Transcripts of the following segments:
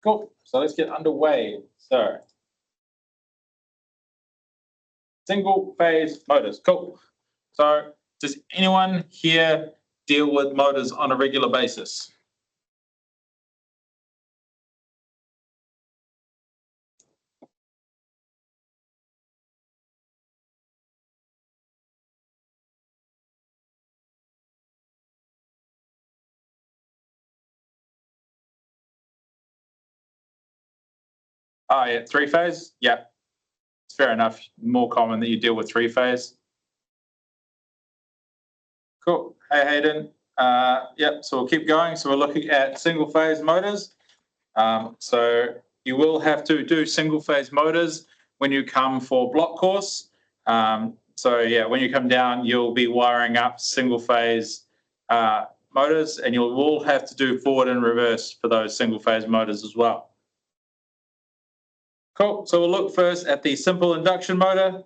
Cool. So let's get underway. So single phase motors. Cool. So does anyone here deal with motors on a regular basis? Oh, yeah, three phase? Yeah, it's fair enough. More common that you deal with three phase. Cool. Hey, Hayden. Yep, so we'll keep going. So we're looking at single phase motors. So you will have to do single phase motors when you come for block course. So yeah, when you come down, you'll be wiring up single phase motors, and you will have to do forward and reverse for those single phase motors as well. Cool. So we'll look first at the simple induction motor.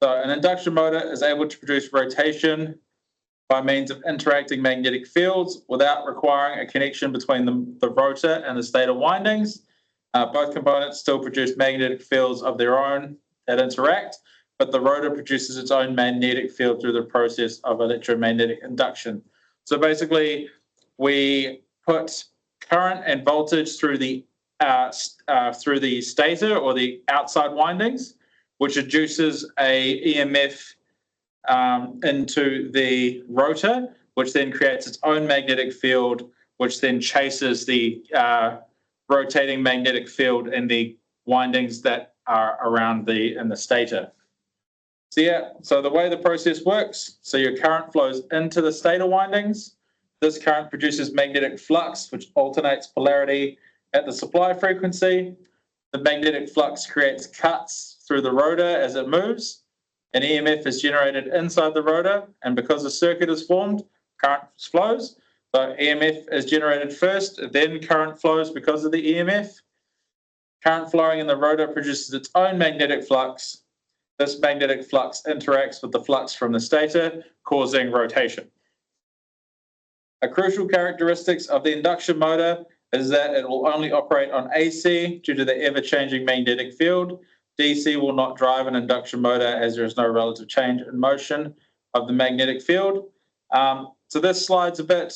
So an induction motor is able to produce rotation by means of interacting magnetic fields without requiring a connection between the rotor and the stator windings. Both components still produce magnetic fields of their own that interact, but the rotor produces its own magnetic field through the process of electromagnetic induction. So basically, we put current and voltage through the stator or the outside windings, which induces a EMF into the rotor, which then creates its own magnetic field, which then chases the rotating magnetic field in the windings that are around in the stator. So yeah, so the way the process works, so your current flows into the stator windings. This current produces magnetic flux, which alternates polarity at the supply frequency. The magnetic flux creates cuts through the rotor as it moves. An EMF is generated inside the rotor, and because a circuit is formed, current flows. So EMF is generated first, then current flows because of the EMF. Current flowing in the rotor produces its own magnetic flux. This magnetic flux interacts with the flux from the stator, causing rotation. A crucial characteristic of the induction motor is that it will only operate on AC due to the ever-changing magnetic field. DC will not drive an induction motor as there is no relative change in motion of the magnetic field. So this slide's a bit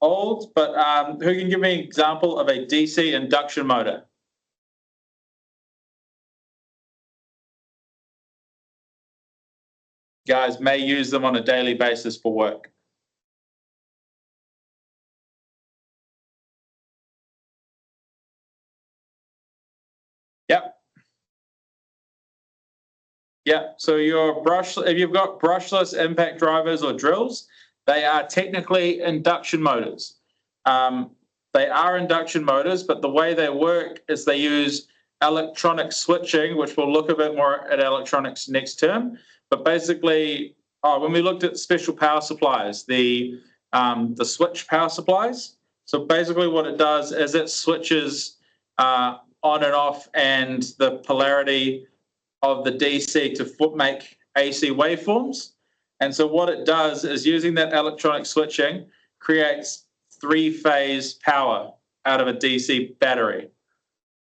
old, but who can give me an example of a DC induction motor? Guys may use them on a daily basis for work. Yep. Yeah, so if you've got brushless impact drivers or drills, they are technically induction motors. They are induction motors, but the way they work is they use electronic switching, which we'll look a bit more at electronics next term. But basically, when we looked at special power supplies, the switch power supplies. So basically, what it does is it switches on and off, and the polarity of the DC to make AC waveforms. And so what it does is using that electronic switching creates three-phase power out of a DC battery.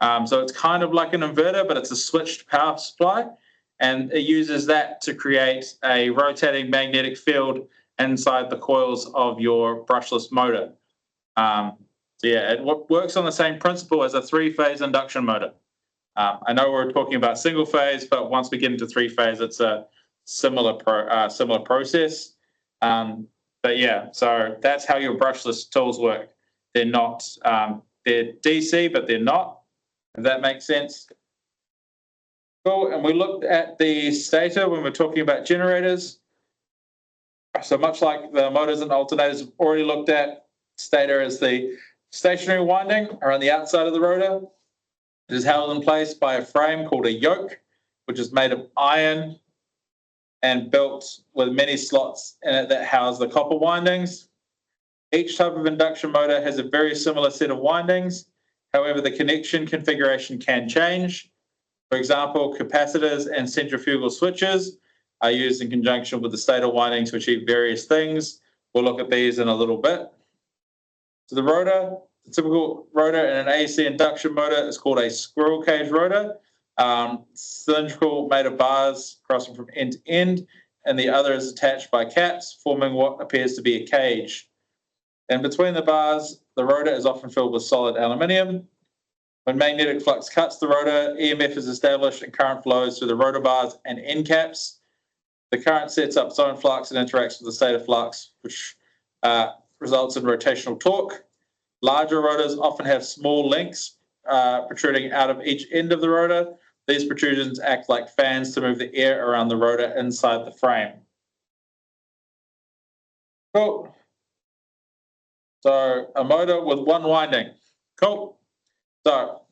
So it's kind of like an inverter, but it's a switched power supply. And it uses that to create a rotating magnetic field inside the coils of your brushless motor. So yeah, it works on the same principle as a three-phase induction motor. I know we're talking about single phase, but once we get into three phase, it's a similar process. But yeah, so that's how your brushless tools work. They're not, they're DC, but they're not, if that makes sense. Cool, and we looked at the stator when we're talking about generators. So much like the motors and alternators we've already looked at, stator is the stationary winding around the outside of the rotor. It is held in place by a frame called a yoke, which is made of iron and built with many slots in it that house the copper windings. Each type of induction motor has a very similar set of windings. However, the connection configuration can change. For example, capacitors and centrifugal switches are used in conjunction with the stator winding to achieve various things. We'll look at these in a little bit. So the rotor The typical rotor in an AC induction motor is called a squirrel cage rotor, cylindrical, made of bars crossing from end to end, and the other is attached by caps, forming what appears to be a cage. And between the bars, the rotor is often filled with solid aluminium. When magnetic flux cuts the rotor, EMF is established and current flows through the rotor bars and end caps. The current sets up its own flux and interacts with the state of flux, which results in rotational torque. Larger rotors often have small links protruding out of each end of the rotor. These protrusions act like fans to move the air around the rotor inside the frame. Cool. So a motor with one winding. Cool. So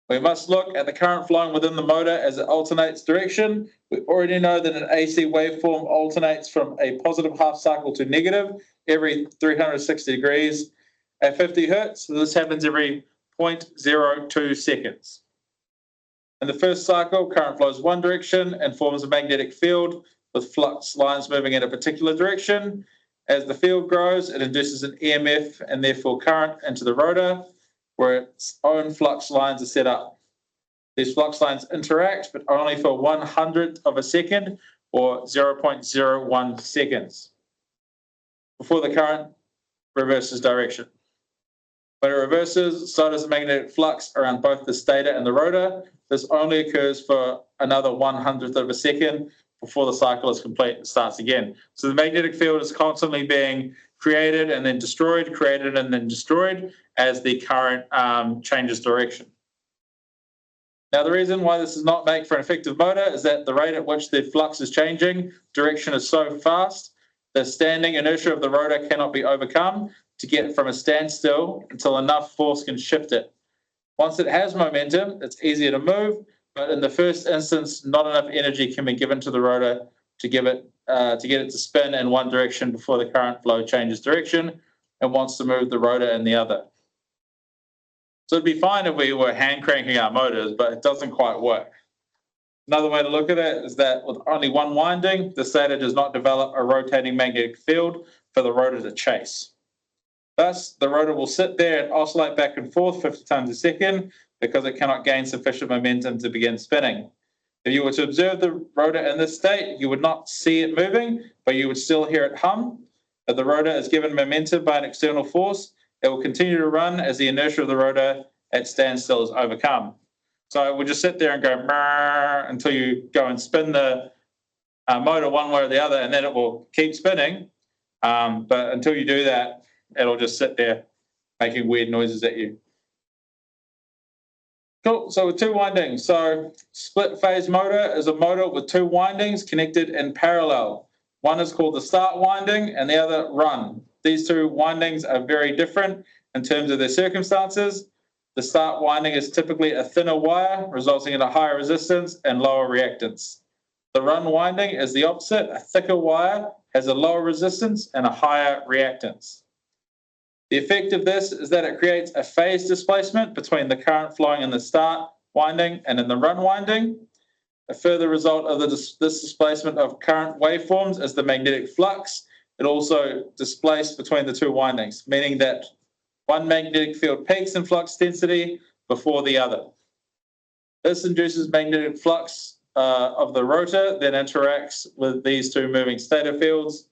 we must look at the current flowing within the motor as it alternates direction. We already know that an AC waveform alternates from a positive half cycle to negative every 360 degrees at 50 hertz. So this happens every 0.02 seconds. In the first cycle, current flows one direction and forms a magnetic field with flux lines moving in a particular direction. As the field grows, it induces an EMF and therefore current into the rotor, where its own flux lines are set up. These flux lines interact, but only for 1/100th of a second, or 0.01 seconds, before the current reverses direction. When it reverses, so does the magnetic flux around both the stator and the rotor. This only occurs for another 1/100th of a second before the cycle is complete and starts again. So the magnetic field is constantly being created and then destroyed, created and then destroyed as the current changes direction. Now, the reason why this does not make for an effective motor is that the rate at which the flux is changing direction is so fast, the standing inertia of the rotor cannot be overcome to get from a standstill until enough force can shift it. Once it has momentum, it's easier to move, but in the first instance, not enough energy can be given to the rotor to get it to spin in one direction before the current flow changes direction and wants to move the rotor in the other. So it'd be fine if we were hand cranking our motors, but it doesn't quite work. Another way to look at it is that with only one winding, the stator does not develop a rotating magnetic field for the rotor to chase. Thus, the rotor will sit there and oscillate back and forth 50 times a second because it cannot gain sufficient momentum to begin spinning. If you were to observe the rotor in this state, you would not see it moving, but you would still hear it hum. If the rotor is given momentum by an external force, it will continue to run as the inertia of the rotor at standstill is overcome. So we'll just sit there and go until you go and spin the motor one way or the other, and then it will keep spinning. But until you do that, it'll just sit there making weird noises at you. Cool. So with two windings. So split phase motor is a motor with two windings connected in parallel. One is called the start winding and the other run. These two windings are very different in terms of their circumstances. The start winding is typically a thinner wire, resulting in a higher resistance and lower reactance. The run winding is the opposite. A thicker wire has a lower resistance and a higher reactance. The effect of this is that it creates a phase displacement between the current flowing in the start winding and in the run winding. A further result of this displacement of current waveforms is the magnetic flux. It also displaced between the two windings, meaning that one magnetic field peaks in flux density before the other. This induces magnetic flux of the rotor that interacts with these two moving stator fields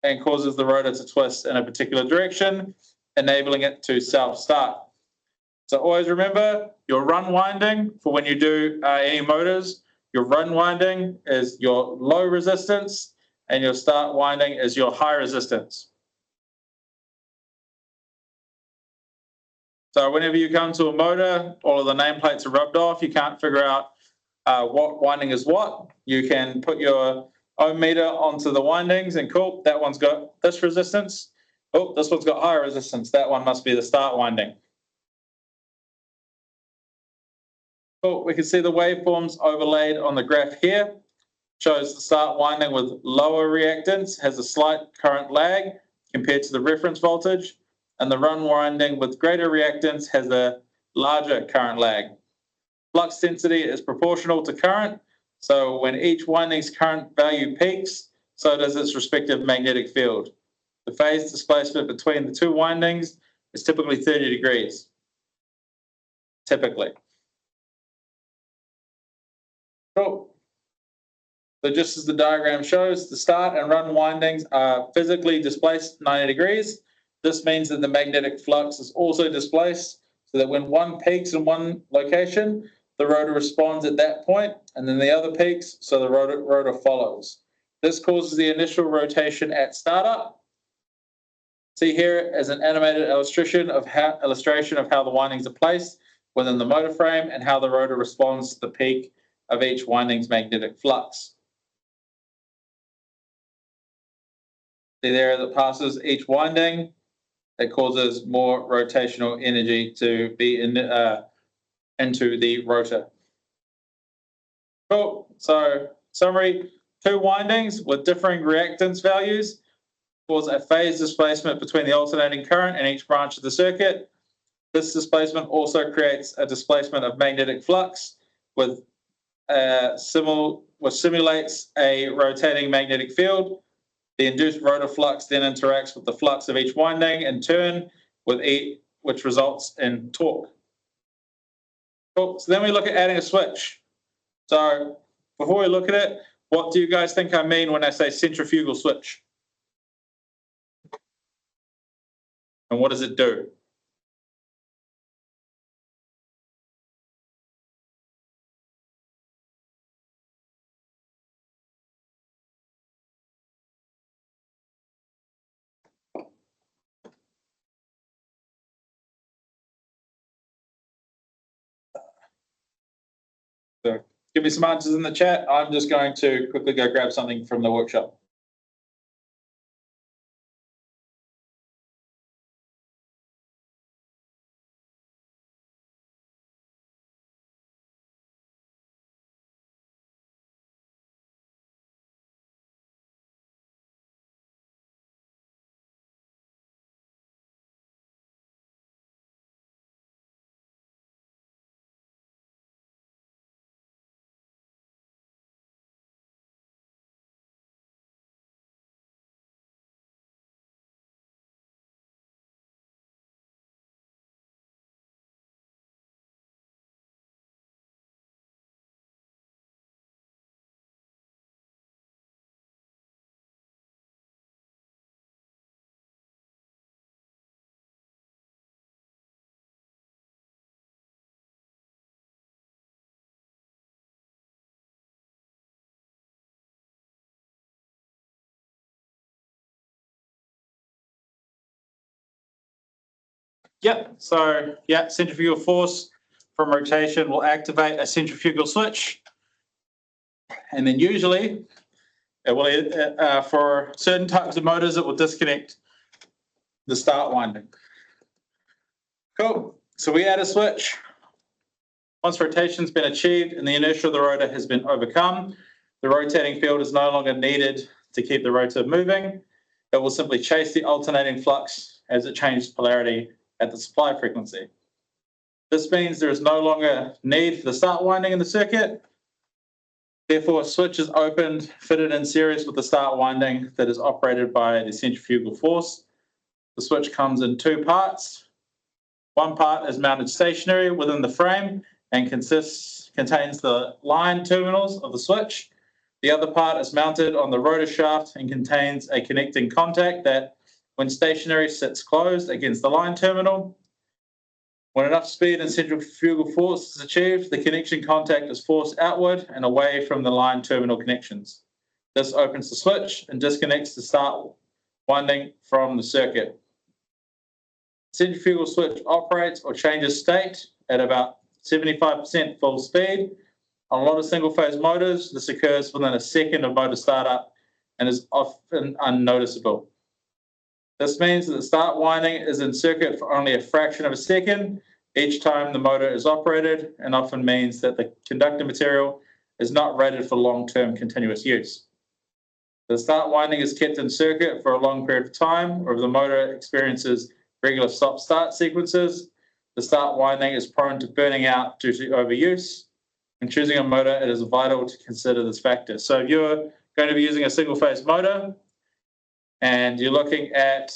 and causes the rotor to twist in a particular direction, enabling it to self-start. So always remember your run winding for when you do any motors. Your run winding is your low resistance and your start winding is your high resistance. So whenever you come to a motor, all of the nameplates are rubbed off. You can't figure out what winding is what. You can put your ohm meter onto the windings and cool, that one's got this resistance. Oh, this one's got higher resistance. That one must be the start winding. Cool, we can see the waveforms overlaid on the graph here. Shows the start winding with lower reactance, has a slight current lag compared to the reference voltage, and the run winding with greater reactance has a larger current lag. Flux density is proportional to current, so when each winding's current value peaks, so does its respective magnetic field. The phase displacement between the two windings is typically 30 degrees. Typically. Cool. So just as the diagram shows, the start and run windings are physically displaced 90 degrees. This means that the magnetic flux is also displaced, so that when one peaks in one location, the rotor responds at that point, and then the other peaks, so the rotor follows. This causes the initial rotation at startup. See here as an animated illustration of how the windings are placed within the motor frame and how the rotor responds to the peak of each winding's magnetic flux. See there as it passes each winding, it causes more rotational energy to be into the rotor. Cool. So summary, two windings with differing reactance values cause a phase displacement between the alternating current in each branch of the circuit. This displacement also creates a displacement of magnetic flux with simulates a rotating magnetic field. The induced rotor flux then interacts with the flux of each winding in turn, which results in torque. Cool. So then we look at adding a switch. So before we look at it, what do you guys think I mean when I say centrifugal switch? And what does it do? So give me some answers in the chat. I'm just going to quickly go grab something from the workshop. Yep, so yeah, centrifugal force from rotation will activate a centrifugal switch. And then usually, it will, for certain types of motors, it will disconnect the start winding. Cool, so we add a switch. Once rotation's been achieved and the inertia of the rotor has been overcome, the rotating field is no longer needed to keep the rotor moving. It will simply chase the alternating flux as it changes polarity at the supply frequency. This means there is no longer need for the start winding in the circuit. Therefore, a switch is opened, fitted in series with the start winding that is operated by the centrifugal force. The switch comes in two parts. One part is mounted stationary within the frame and contains the line terminals of the switch. The other part is mounted on the rotor shaft and contains a connecting contact that, when stationary, sits closed against the line terminal. When enough speed and centrifugal force is achieved, the connection contact is forced outward and away from the line terminal connections. This opens the switch and disconnects the start winding from the circuit. Centrifugal switch operates or changes state at about 75% full speed. On a lot of single-phase motors, this occurs within a second of motor startup and is often unnoticeable. This means that the start winding is in circuit for only a fraction of a second each time the motor is operated, and often means that the conductor material is not rated for long-term continuous use. The start winding is kept in circuit for a long period of time, or if the motor experiences regular stop-start sequences, the start winding is prone to burning out due to overuse. In choosing a motor, it is vital to consider this factor. So if you're going to be using a single phase motor, and you're looking at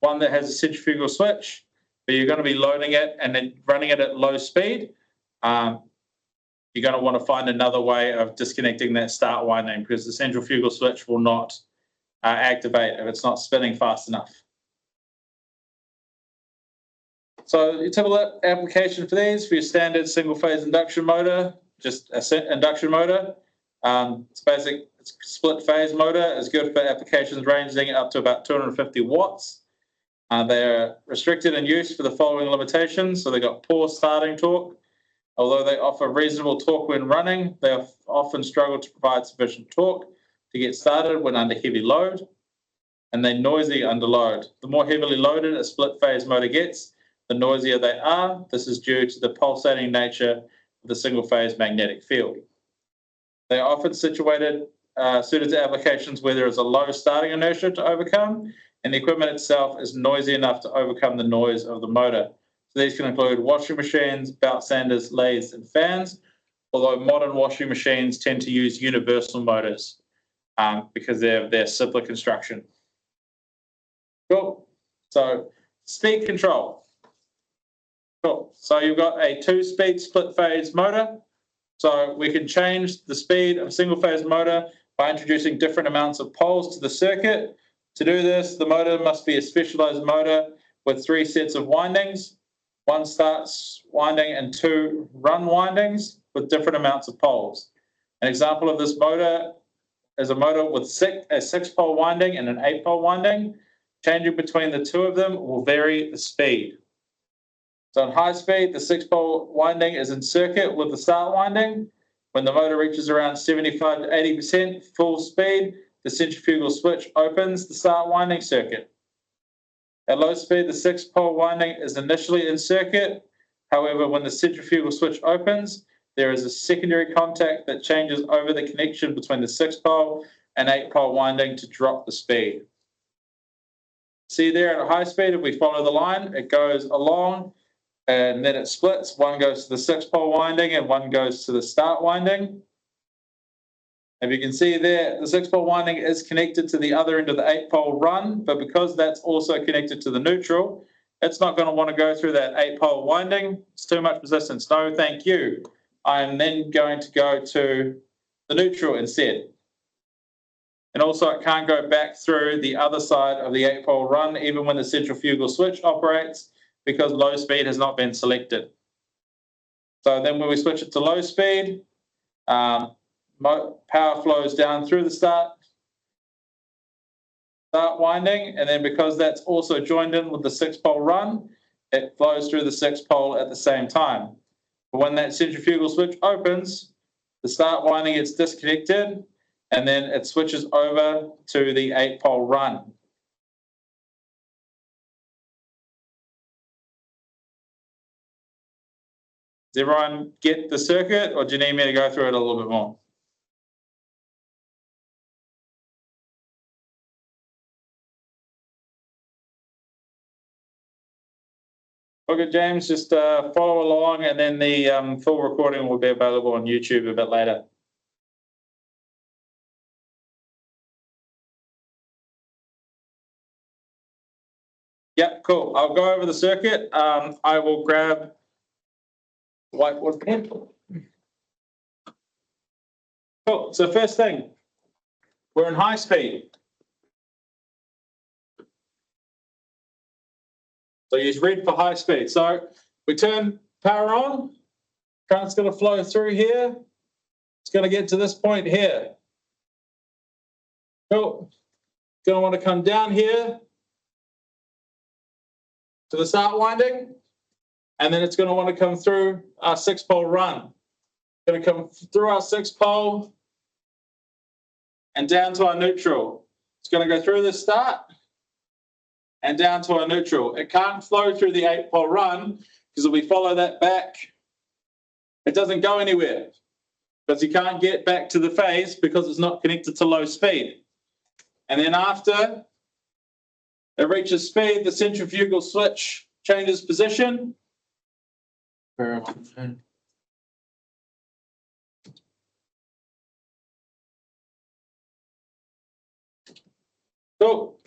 one that has a centrifugal switch, but you're going to be loading it and then running it at low speed, you're going to want to find another way of disconnecting that start winding, because the centrifugal switch will not activate if it's not spinning fast enough. So your typical application for these, for your standard single phase induction motor, just an induction motor. It's basic, it's split phase motor. It's good for applications ranging up to about 250 watts. They're restricted in use for the following limitations. So they've got poor starting torque. Although they offer reasonable torque when running, they often struggle to provide sufficient torque to get started when under heavy load, and they're noisy under load. The more heavily loaded a split phase motor gets, the noisier they are. This is due to the pulsating nature of the single phase magnetic field. They are often suited to applications where there is a low starting inertia to overcome, and the equipment itself is noisy enough to overcome the noise of the motor. So these can include washing machines, belt sanders, lathes, and fans, although modern washing machines tend to use universal motors because they're their simpler construction. Cool. So speed control. Cool. So you've got a 2-speed split phase motor. So we can change the speed of a single phase motor by introducing different amounts of poles to the circuit. To do this, the motor must be a specialized motor with 3 sets of windings. 1 starts winding and 2 run windings with different amounts of poles. An example of this motor is a motor with a 6-pole winding and an 8-pole winding. Changing between the 2 of them will vary the speed. So on high speed, the 6-pole winding is in circuit with the start winding. When the motor reaches around 75 to 80% full speed, the centrifugal switch opens the start winding circuit. At low speed, the 6-pole winding is initially in circuit. However, when the centrifugal switch opens, there is a secondary contact that changes over the connection between the 6-pole and 8-pole winding to drop the speed. See there at high speed, if we follow the line, it goes along and then it splits. One goes to the 6-pole winding and one goes to the start winding. If you can see there, the 6-pole winding is connected to the other end of the 8-pole run, but because that's also connected to the neutral, it's not going to want to go through that 8-pole winding. It's too much resistance. No, thank you. I am then going to go to the neutral instead. And also it can't go back through the other side of the 8-pole run, even when the centrifugal switch operates, because low speed has not been selected. So then when we switch it to low speed, power flows down through the start winding, and then because that's also joined in with the 6-pole run, it flows through the 6-pole at the same time. But when that centrifugal switch opens, the start winding gets disconnected, and then it switches over to the 8-pole run. Does everyone get the circuit, or do you need me to go through it a little bit more? Okay, James, just follow along, and then the full recording will be available on YouTube a bit later. Yeah, cool. I'll go over the circuit. I will grab whiteboard pen. Cool. So first thing, we're in high speed. So use red for high speed. So we turn power on. Current's going to flow through here. It's going to get to this point here. Cool. It's going to want to come down here to the start winding, and then it's going to want to come through our 6-pole run. It's going to come through our 6-pole and down to our neutral. It's going to go through the start and down to our neutral. It can't flow through the 8-pole run because if we follow that back, it doesn't go anywhere because you can't get back to the phase because it's not connected to low speed. And then after it reaches speed, the centrifugal switch changes position. Cool.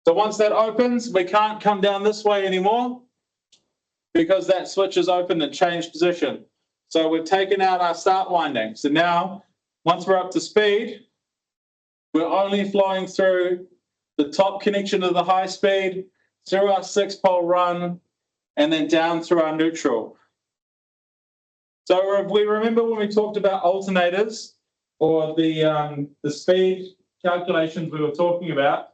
So once that opens, we can't come down this way anymore because that switch is open and changed position. So we've taken out our start winding. So now, once we're up to speed, we're only flowing through the top connection of the high speed, through our 6-pole run, and then down through our neutral. So if we remember when we talked about alternators or the speed calculations we were talking about,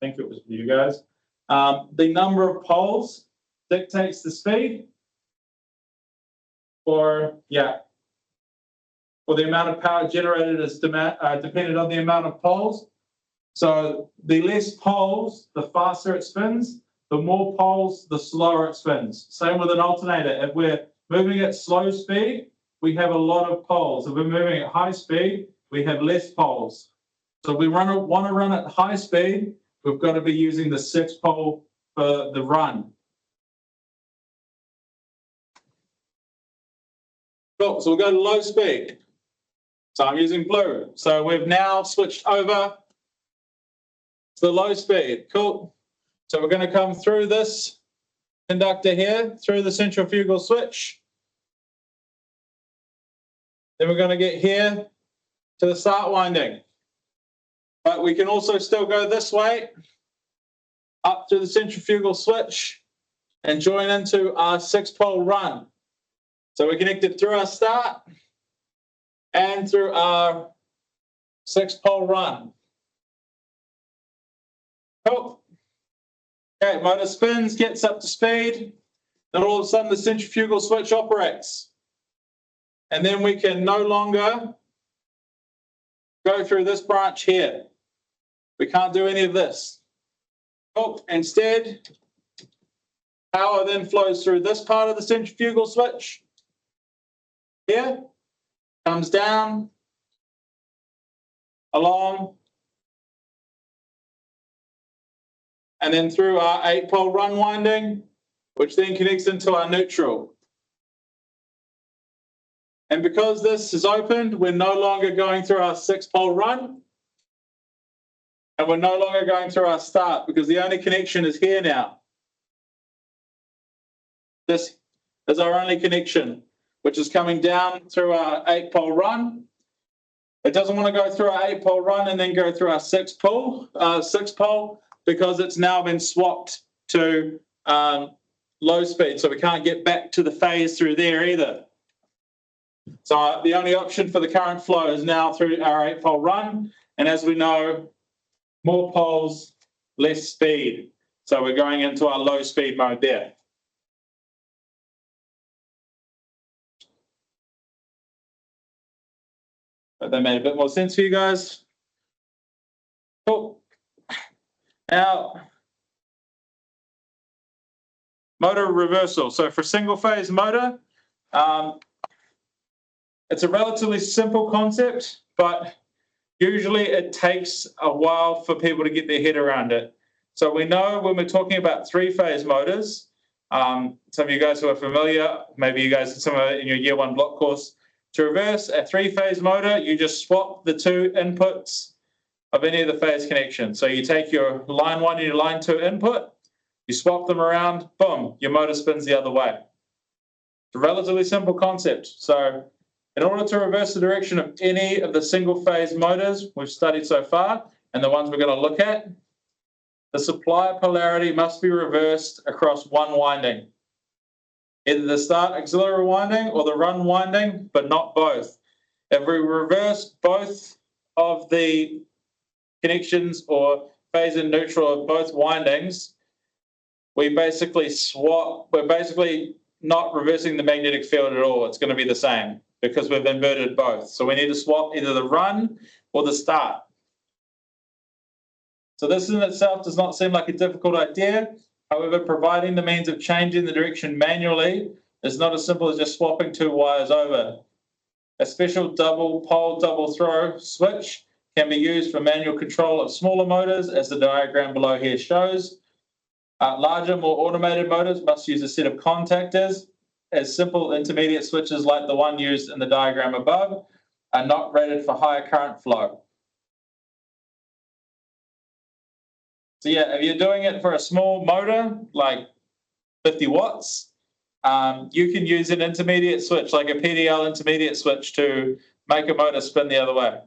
I think it was for you guys, the number of poles dictates the speed, or the amount of power generated is dependent on the amount of poles. So the less poles, the faster it spins. The more poles, the slower it spins. Same with an alternator. If we're moving at slow speed, we have a lot of poles. If we're moving at high speed, we have less poles. So if we want to run at high speed, we've got to be using the 6-pole for the run. Cool. So we'll go to low speed. So I'm using blue. So we've now switched over to the low speed. Cool. So we're going to come through this conductor here, through the centrifugal switch. Then we're going to get here to the start winding. But we can also still go this way, up to the centrifugal switch, and join into our 6-pole run. So we connect it through our start and through our 6-pole run. Cool. Okay, motor spins, gets up to speed, then all of a sudden the centrifugal switch operates. And then we can no longer go through this branch here. We can't do any of this. Cool. Instead, power then flows through this part of the centrifugal switch here, comes down, along, and then through our 8-pole run winding, which then connects into our neutral. And because this is opened, we're no longer going through our 6-pole run, and we're no longer going through our start because the only connection is here now. This is our only connection, which is coming down through our 8-pole run. It doesn't want to go through our 8-pole run and then go through our 6-pole because it's now been swapped to low speed, so we can't get back to the phase through there either. So the only option for the current flow is now through our 8-pole run, and as we know, more poles, less speed. So we're going into our low speed mode there. But that made a bit more sense for you guys. Cool. Now, motor reversal. So for single phase motor, it's a relatively simple concept, but usually it takes a while for people to get their head around it. So we know when we're talking about 3-phase motors, some of you guys who are familiar, maybe you guys did some of it in your year 1 block course, to reverse a 3-phase motor, you just swap the 2 inputs of any of the phase connections. So you take your line 1 and your line 2 input, you swap them around, boom, your motor spins the other way. It's a relatively simple concept. So in order to reverse the direction of any of the single-phase motors we've studied so far, and the ones we're going to look at, the supply polarity must be reversed across one winding. Either the start auxiliary winding or the run winding, but not both. If we reverse both of the connections or phase and neutral of both windings, we're basically not reversing the magnetic field at all. It's going to be the same because we've inverted both. So we need to swap either the run or the start. So this in itself does not seem like a difficult idea. However, providing the means of changing the direction manually is not as simple as just swapping 2 wires over. A special double pole, double throw switch can be used for manual control of smaller motors, as the diagram below here shows. Larger, more automated motors must use a set of contactors, as simple intermediate switches like the one used in the diagram above are not rated for higher current flow. So yeah, if you're doing it for a small motor, like 50 watts, you can use an intermediate switch, like a PDL intermediate switch, to make a motor spin the other way.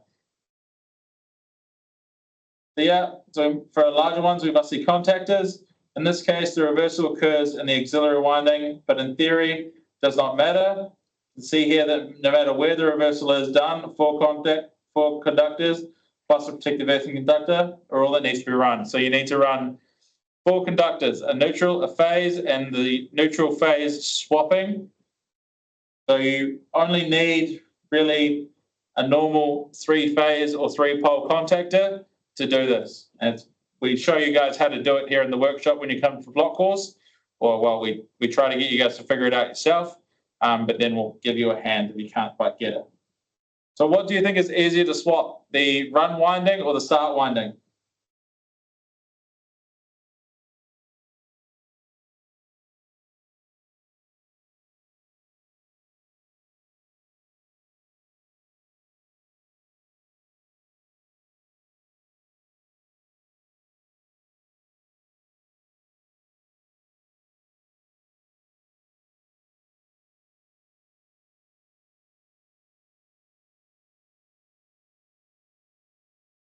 So yeah, so for larger ones, we must see contactors. In this case, the reversal occurs in the auxiliary winding, but in theory, does not matter. You can see here that no matter where the reversal is done, four conductors plus a protective earthing conductor are all that needs to be run. So you need to run four conductors, a neutral, a phase, and the neutral phase swapping. So you only need really a normal three-phase or three-pole contactor to do this. And we show you guys how to do it here in the workshop when you come for block course, or well, we try to get you guys to figure it out yourself, but then we'll give you a hand if you can't quite get it. So what do you think is easier to swap, the run winding or the start winding?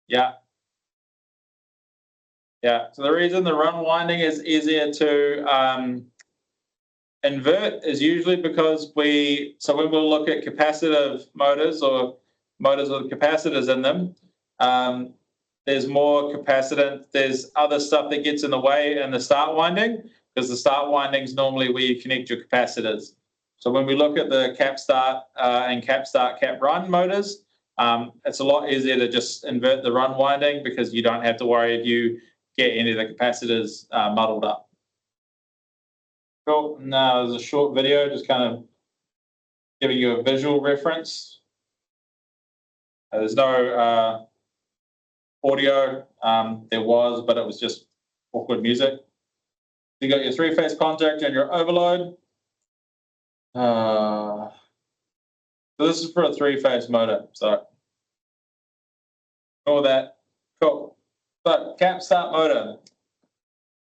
Yeah. Yeah. So the reason the run winding is easier to invert is usually because so when we look at capacitive motors or motors with capacitors in them, there's more capacitance, there's other stuff that gets in the way in the start winding, because the start winding is normally where you connect your capacitors. So when we look at the cap start and cap start, cap run motors, it's a lot easier to just invert the run winding because you don't have to worry if you get any of the capacitors muddled up. Cool. Now there's a short video just kind of giving you a visual reference. There's no audio. There was, but it was just awkward music. You got your three-phase contactor and your overload. So this is for a three-phase motor. So all that. Cool. So cap start motor.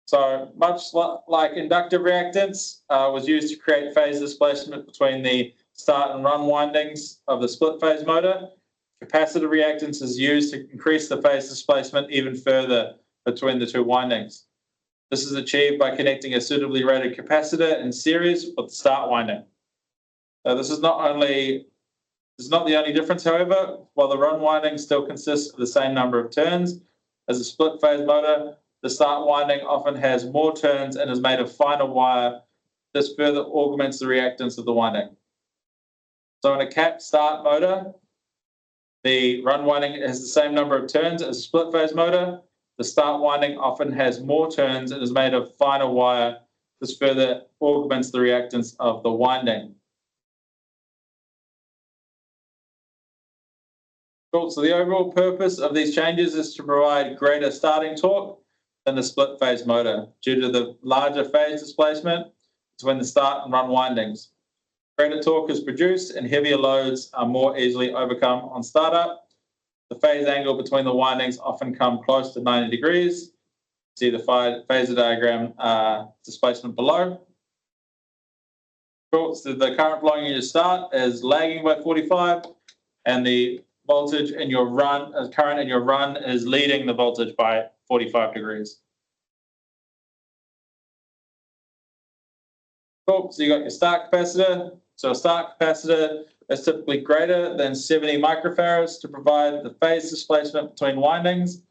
So much like inductive reactance was used to create phase displacement between the start and run windings of the split phase motor, capacitor reactance is used to increase the phase displacement even further between the two windings. This is achieved by connecting a suitably rated capacitor in series with the start winding. This is not the only difference, however. While the run winding still consists of the same number of turns as a split phase motor, the start winding often has more turns and is made of finer wire. This further augments the reactance of the winding. So in a cap start motor, the run winding has the same number of turns as a split phase motor. The start winding often has more turns and is made of finer wire. This further augments the reactance of the winding. Cool. So the overall purpose of these changes is to provide greater starting torque than the split phase motor due to the larger phase displacement between the start and run windings. Greater torque is produced and heavier loads are more easily overcome on startup. The phase angle between the windings often come close to 90 degrees. See the phasor diagram displacement below. Cool. So the current flowing in your start is lagging by 45, and the voltage in your run, current in your run is leading the voltage by 45 degrees. Cool. So you got your start capacitor. So a start capacitor is typically greater than 70 microfarads to provide the phase displacement between windings.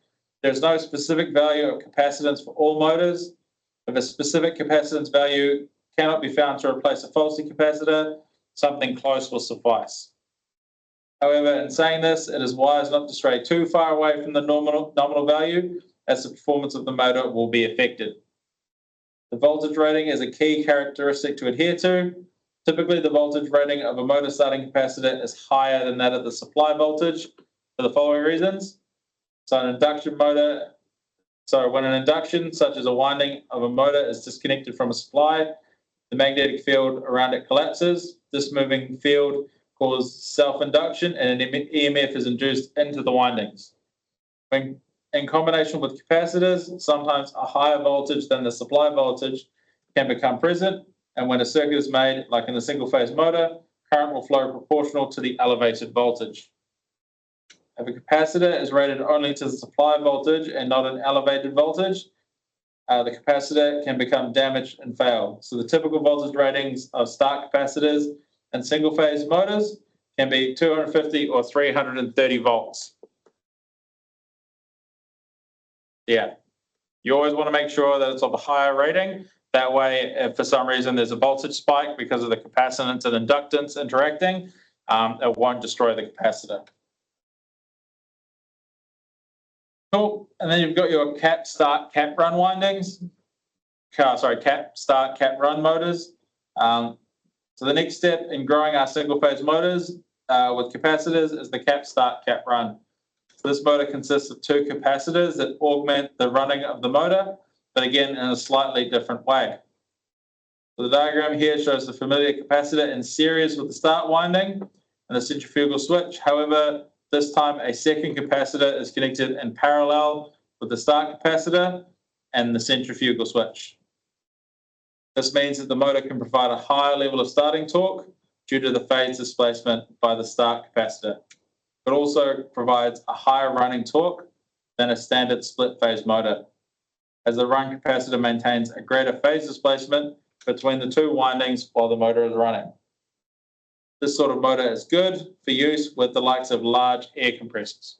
There's no specific value of capacitance for all motors. If a specific capacitance value cannot be found to replace a faulty capacitor, something close will suffice. However, in saying this, it is wise not to stray too far away from the nominal value, as the performance of the motor will be affected. The voltage rating is a key characteristic to adhere to. Typically, the voltage rating of a motor starting capacitor is higher than that of the supply voltage for the following reasons. So when an induction, such as a winding of a motor, is disconnected from a supply, the magnetic field around it collapses. This moving field causes self-induction and an EMF is induced into the windings. When in combination with capacitors, sometimes a higher voltage than the supply voltage can become present. And when a circuit is made, like in the single-phase motor, current will flow proportional to the elevated voltage. If a capacitor is rated only to the supply voltage and not an elevated voltage, the capacitor can become damaged and fail. So the typical voltage ratings of start capacitors and single-phase motors can be 250 or 330 volts. Yeah, you always want to make sure that it's of a higher rating. That way, if for some reason there's a voltage spike because of the capacitance and inductance interacting, it won't destroy the capacitor. Cool. And then you've got your cap start, cap run windings. Cap start, cap run motors. So the next step in growing our single phase motors with capacitors is the cap start, cap run. So this motor consists of two capacitors that augment the running of the motor, but again, in a slightly different way. So the diagram here shows the familiar capacitor in series with the start winding and the centrifugal switch. However, this time a second capacitor is connected in parallel with the start capacitor and the centrifugal switch. This means that the motor can provide a higher level of starting torque due to the phase displacement by the start capacitor. It also provides a higher running torque than a standard split phase motor, as the run capacitor maintains a greater phase displacement between the two windings while the motor is running. This sort of motor is good for use with the likes of large air compressors.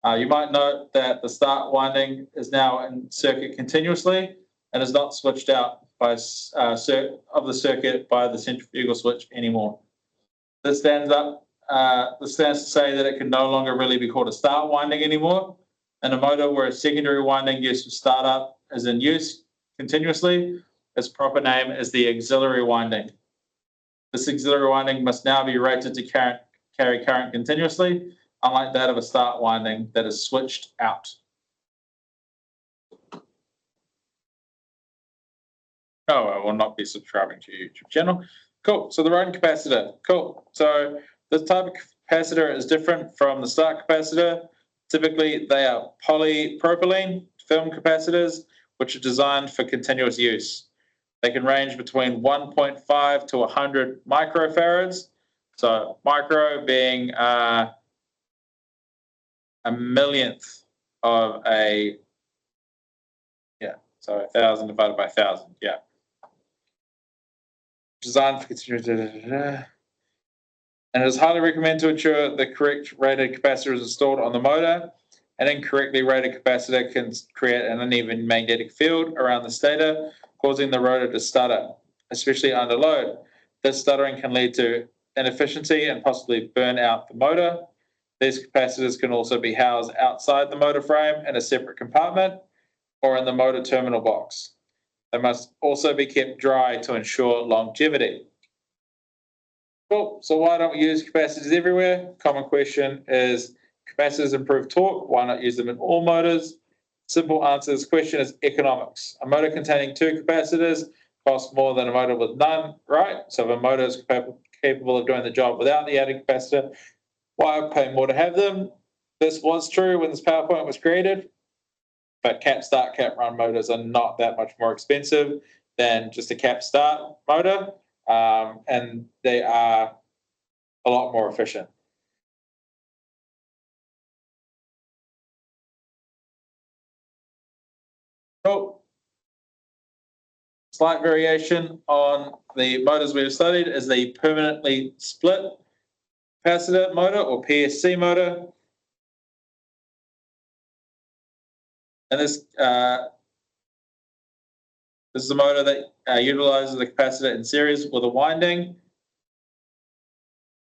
You might note that the start winding is now in circuit continuously and is not switched out by of the circuit by the centrifugal switch anymore. This stands to say that it can no longer really be called a start winding anymore. In a motor where a secondary winding used for startup is in use continuously, its proper name is the auxiliary winding. This auxiliary winding must now be rated to carry current continuously, unlike that of a start winding that is switched out. Oh, I will not be subscribing to your YouTube channel. Cool. So the run capacitor. Cool. So this type of capacitor is different from the start capacitor. Typically, they are polypropylene film capacitors, which are designed for continuous use. They can range between 1.5 to 100 microfarads. So micro being a millionth of a, so 1,000 divided by 1,000, Designed for continuous, and it is highly recommended to ensure the correct rated capacitor is installed on the motor. An incorrectly rated capacitor can create an uneven magnetic field around the stator, causing the rotor to stutter, especially under load. This stuttering can lead to inefficiency and possibly burn out the motor. These capacitors can also be housed outside the motor frame in a separate compartment or in the motor terminal box. They must also be kept dry to ensure longevity. Cool. So why don't we use capacitors everywhere? Common question is, capacitors improve torque. Why not use them in all motors? Simple answer to this question is economics. A motor containing two capacitors costs more than a motor with none, right? So if a motor is capable of doing the job without the added capacitor, why pay more to have them? This was true when this PowerPoint was created, but cap start, cap run motors are not that much more expensive than just a cap start motor, and they are a lot more efficient. Cool. Slight variation on the motors we've studied is the permanently split capacitor motor or PSC motor. And this is a motor that utilizes the capacitor in series with a winding.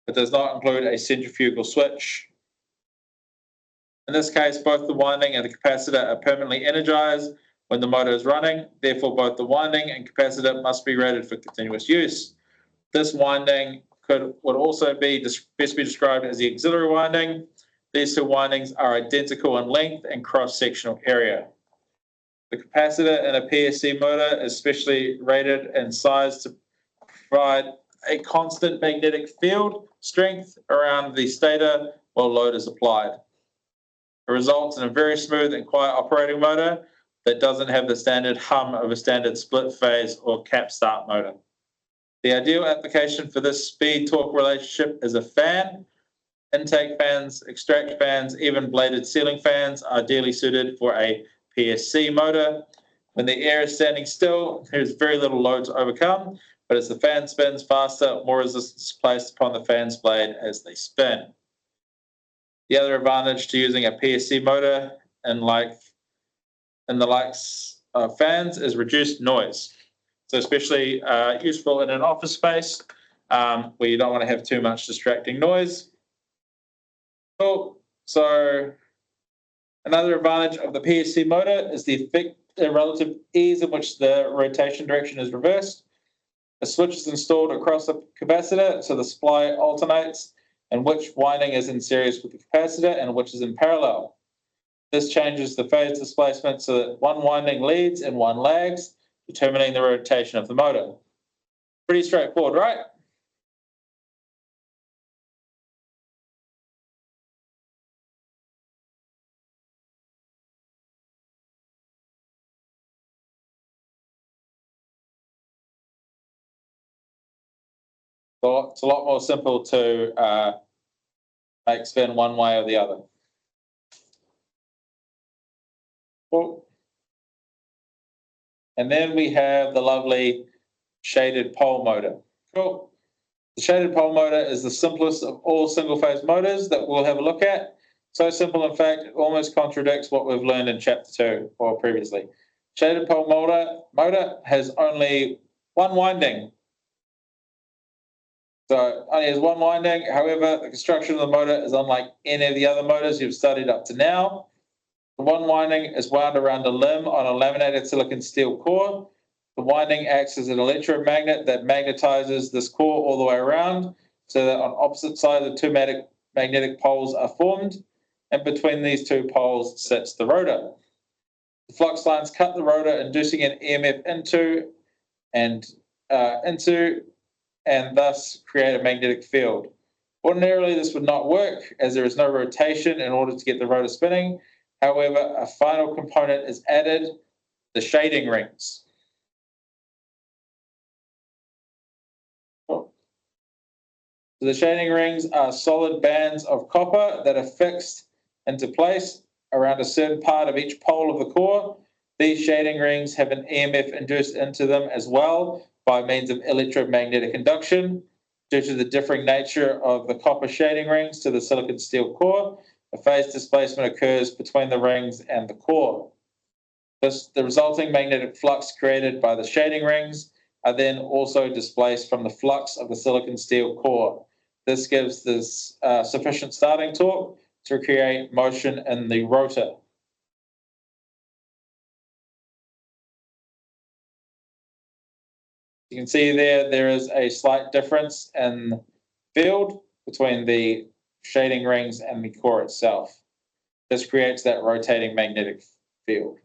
It does not include a centrifugal switch. In this case, both the winding and the capacitor are permanently energized when the motor is running. Therefore, both the winding and capacitor must be rated for continuous use. This winding would also best be described as the auxiliary winding. These two windings are identical in length and cross-sectional area. The capacitor in a PSC motor is specially rated and sized to provide a constant magnetic field strength around the stator while load is applied. It results in a very smooth and quiet operating motor that doesn't have the standard hum of a standard split phase or cap start motor. The ideal application for this speed-torque relationship is a fan. Intake fans, extract fans, even bladed ceiling fans are ideally suited for a PSC motor. When the air is standing still, there's very little load to overcome, but as the fan spins faster, more resistance is placed upon the fan's blade as they spin. The other advantage to using a PSC motor in the likes of fans is reduced noise. So especially useful in an office space where you don't want to have too much distracting noise. Cool. So another advantage of the PSC motor is the relative ease in which the rotation direction is reversed. A switch is installed across the capacitor, so the supply alternates and which winding is in series with the capacitor and which is in parallel. This changes the phase displacement so that one winding leads and one lags, determining the rotation of the motor. Pretty straightforward, right? So it's a lot more simple to make spin one way or the other. Cool. And then we have the lovely shaded pole motor. Cool. The shaded pole motor is the simplest of all single-phase motors that we'll have a look at. So simple, in fact, it almost contradicts what we've learned in Chapter 2 or previously. Shaded pole motor has only one winding. So only has one winding. However, the construction of the motor is unlike any of the other motors you've studied up to now. The one winding is wound around a limb on a laminated silicon steel core. The winding acts as an electromagnet that magnetizes this core all the way around so that on opposite sides the two magnetic poles are formed, and between these two poles sits the rotor. The flux lines cut the rotor, inducing an EMF into and thus create a magnetic field. Ordinarily, this would not work as there is no rotation in order to get the rotor spinning. However, a final component is added, the shading rings. So the shading rings are solid bands of copper that are fixed into place around a certain part of each pole of the core. These shading rings have an EMF induced into them as well by means of electromagnetic induction. Due to the differing nature of the copper shading rings to the silicon steel core, a phase displacement occurs between the rings and the core. The resulting magnetic flux created by the shading rings are then also displaced from the flux of the silicon steel core. This gives this sufficient starting torque to create motion in the rotor. You can see there is a slight difference in field between the shading rings and the core itself. This creates that rotating magnetic field.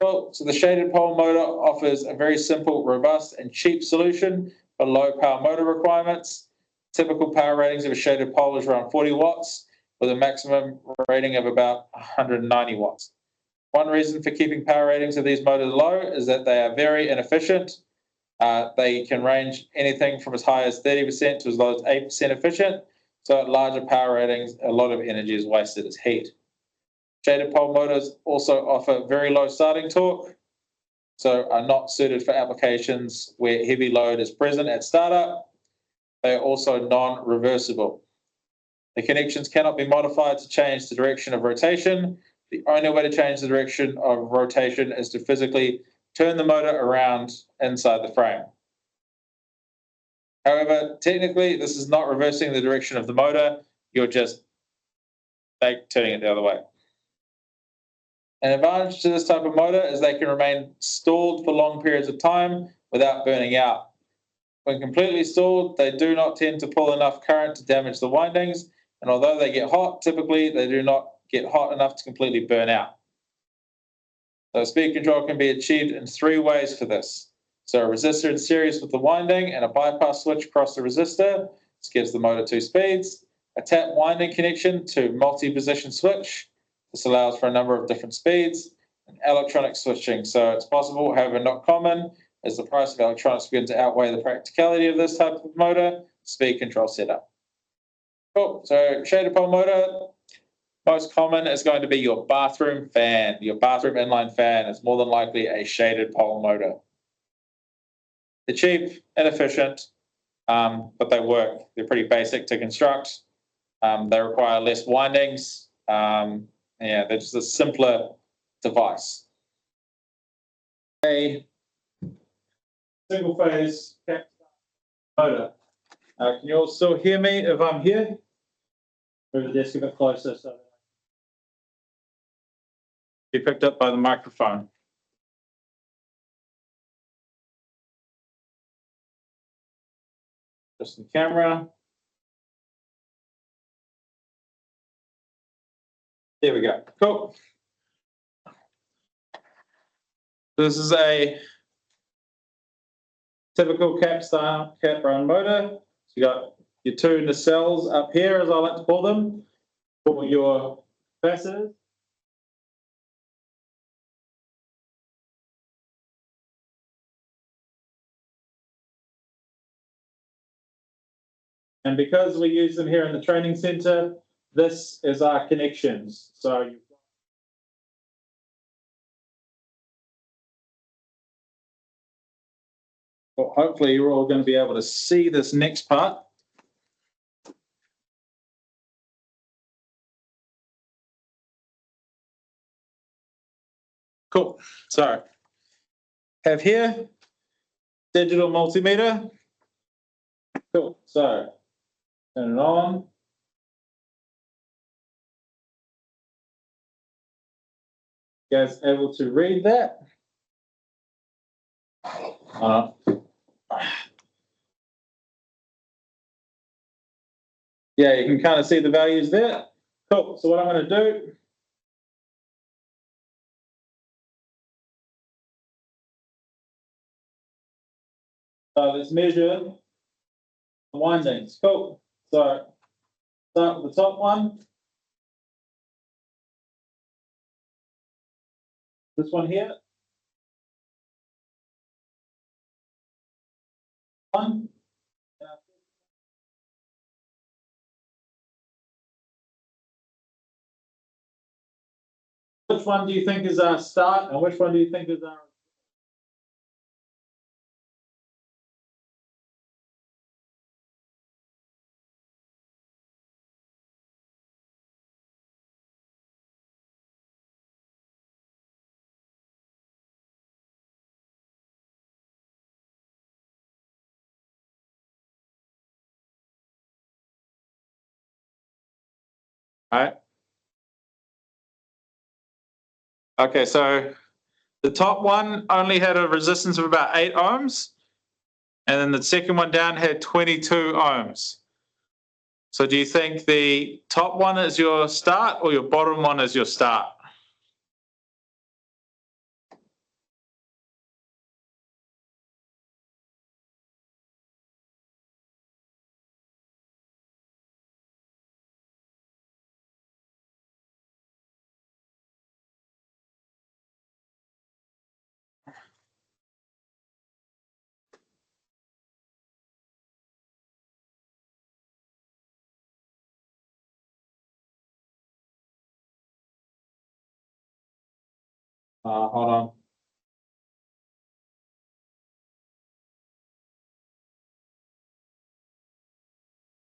Well, so the shaded pole motor offers a very simple, robust, and cheap solution for low power motor requirements. Typical power ratings of a shaded pole is around 40 watts with a maximum rating of about 190 watts. One reason for keeping power ratings of these motors low is that they are very inefficient. They can range anything from as high as 30% to as low as 8% efficient. So at larger power ratings, a lot of energy is wasted as heat. Shaded pole motors also offer very low starting torque, so are not suited for applications where heavy load is present at startup. They are also non-reversible. The connections cannot be modified to change the direction of rotation. The only way to change the direction of rotation is to physically turn the motor around inside the frame. However, technically, this is not reversing the direction of the motor. You're just turning it the other way. An advantage to this type of motor is they can remain stalled for long periods of time without burning out. When completely stalled, they do not tend to pull enough current to damage the windings, and although they get hot, typically they do not get hot enough to completely burn out. So speed control can be achieved in three ways for this. So a resistor in series with the winding and a bypass switch across the resistor. This gives the motor two speeds. a tap winding connection to multi-position switch. This allows for a number of different speeds and electronic switching. So it's possible, however not common, as the price of electronics begins to outweigh the practicality of this type of motor speed control setup. Cool. So shaded pole motor, most common is going to be your bathroom fan. Your bathroom inline fan is more than likely a shaded pole motor. They're cheap, inefficient, but they work. They're pretty basic to construct. They require less windings. They're just a simpler device. A single phase motor. Can you all still hear me if I'm here? Move the desk a bit closer so be picked up by the microphone. Just the camera. There we go. Cool. This is a typical cap run motor. So you got your two nacelles up here, as I like to call them, for your capacitors. And because we use them here in the training center, this is our connections. So well, hopefully you're all going to be able to see this next part. Cool. So have here digital multimeter. Cool. So turn it on. You guys able to read that? Yeah, you can kind of see the values there. Cool. So what I'm going to do, let's measure the windings. Cool. So start with the top one. This one here. One. Which one do you think is our start and which one do you think is our... All right. Okay, so the top one only had a resistance of about 8 ohms, and then the second one down had 22 ohms. So do you think the top one is your start or your bottom one is your start? Hold on.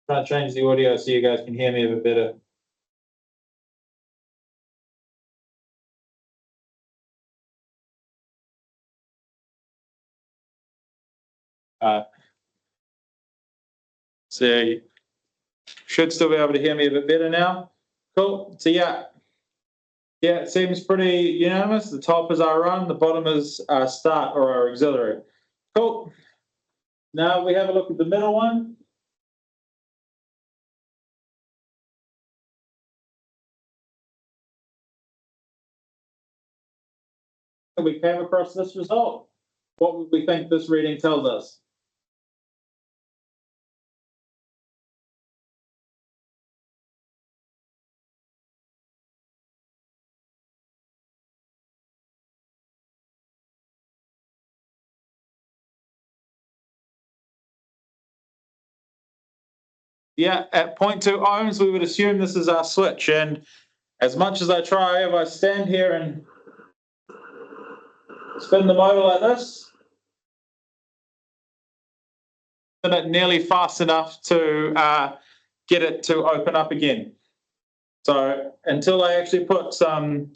Trying to change the audio so you guys can hear me a bit better. So you should still be able to hear me a bit better now. Cool. So yeah, it seems pretty unanimous. The top is our run, the bottom is our start or our auxiliary. Cool. Now we have a look at the middle one. We came across this result. What would we think this reading tells us? Yeah, at 0.2 ohms, we would assume this is our switch. And as much as I try, if I stand here and spin the motor like this, spin it nearly fast enough to get it to open up again. So until I actually put some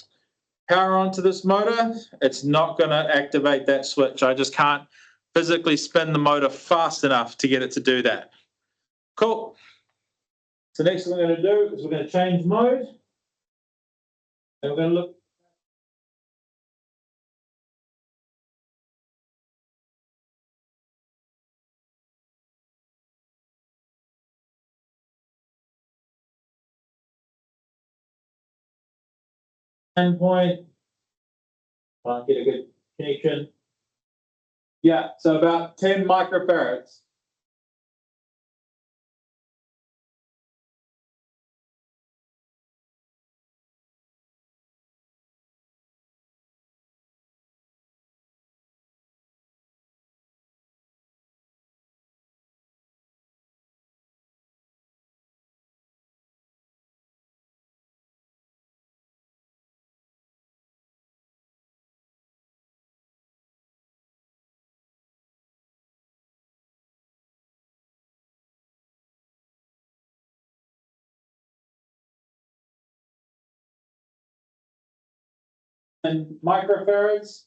power onto this motor, it's not going to activate that switch. I just can't physically spin the motor fast enough to get it to do that. Cool. So next thing we're going to do is we're going to change mode. And we're going to look. Point. Try and get a good connection. Yeah, so about 10 microfarads. And microfarads.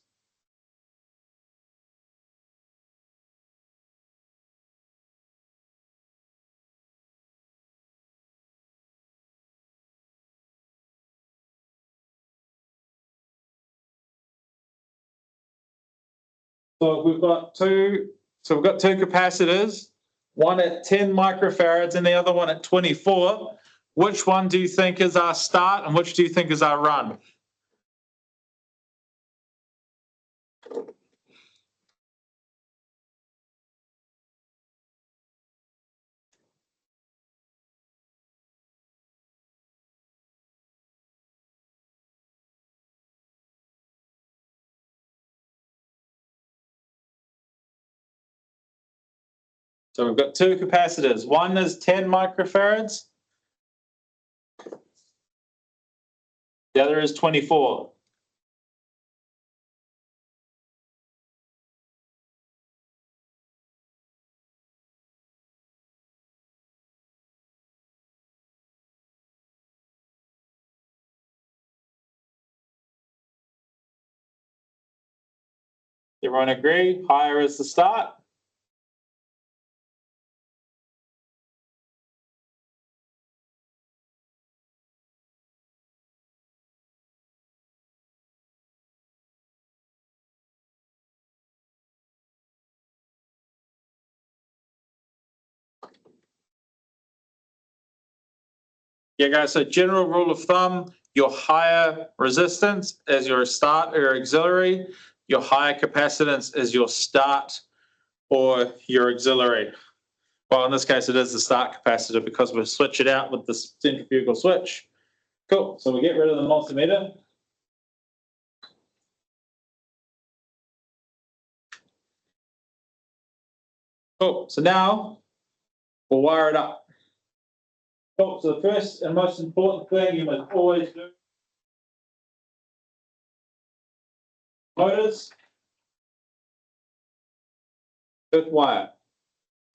So we've got two capacitors, one at 10 microfarads and the other one at 24. Which one do you think is our start and which do you think is our run? So we've got two capacitors. One is 10 microfarads. The other is 24. Everyone agree? Higher is the start. Yeah, guys, so general rule of thumb, your higher resistance is your start or auxiliary, your higher capacitance is your start or your auxiliary. Well, in this case, it is the start capacitor because we switch it out with the centrifugal switch. Cool, so we get rid of the multimeter. Cool, so now we'll wire it up. Cool, so the first and most important thing you must always do, motors, earth wire.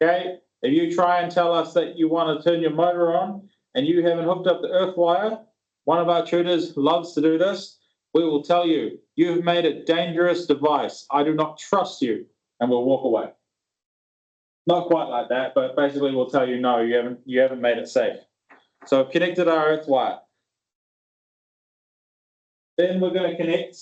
Okay, if you try and tell us that you want to turn your motor on and you haven't hooked up the earth wire, one of our tutors loves to do this. We will tell you, you've made a dangerous device. I do not trust you, and we'll walk away. Not quite like that, but basically we'll tell you, no, you haven't made it safe. So I've connected our earth wire. Then we're going to connect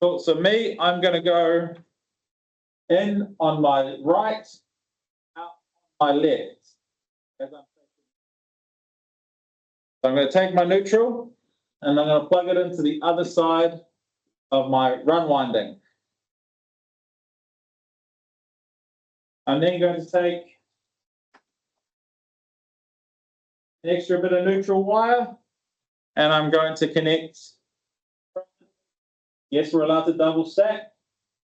so me, I'm going to go in on my right, out on my left. So I'm going to take my neutral and I'm going to plug it into the other side of my run winding. I'm then going to take an extra bit of neutral wire and I'm going to connect. Yes, we're allowed to double stack.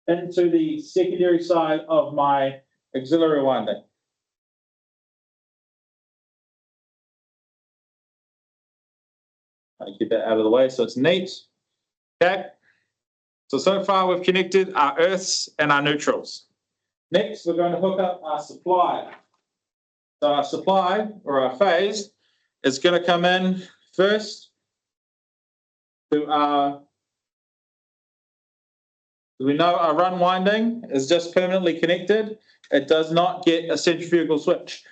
into the secondary side of my auxiliary winding. I'll get that out of the way so it's neat. Okay. So far we've connected our earths and our neutrals. Next, we're going to hook up our supply. So our supply, or our phase, is going to come in first to our, we know our run winding is just permanently connected. It does not get a centrifugal switch.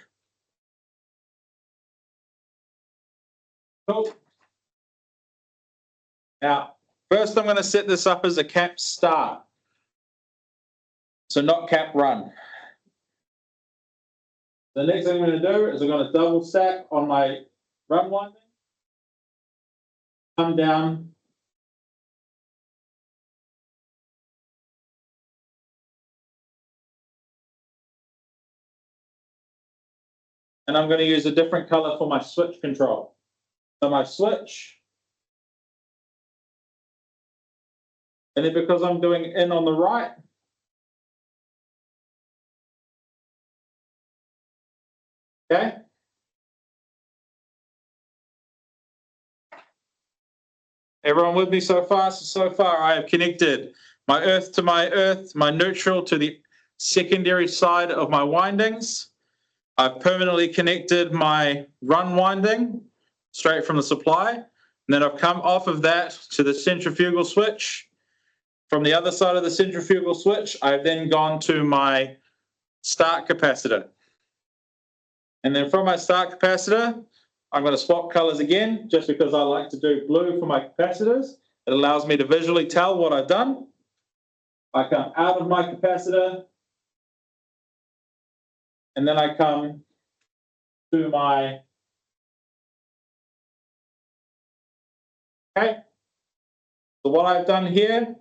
Cool. Now, first I'm going to set this up as a cap start. So not cap run. The next thing I'm going to do is I'm going to double stack on my run winding. Come down. And I'm going to use a different color for my switch control. So my switch, and then because I'm doing in on the right, okay? Everyone with me so far? So far I have connected my earth to my earth, my neutral to the secondary side of my windings. I've permanently connected my run winding straight from the supply. And then I've come off of that to the centrifugal switch. From the other side of the centrifugal switch, I've then gone to my start capacitor. And then from my start capacitor, I'm going to swap colors again, just because I like to do blue for my capacitors. It allows me to visually tell what I've done. I come out of my capacitor, and then I come to my, okay. So what I've done here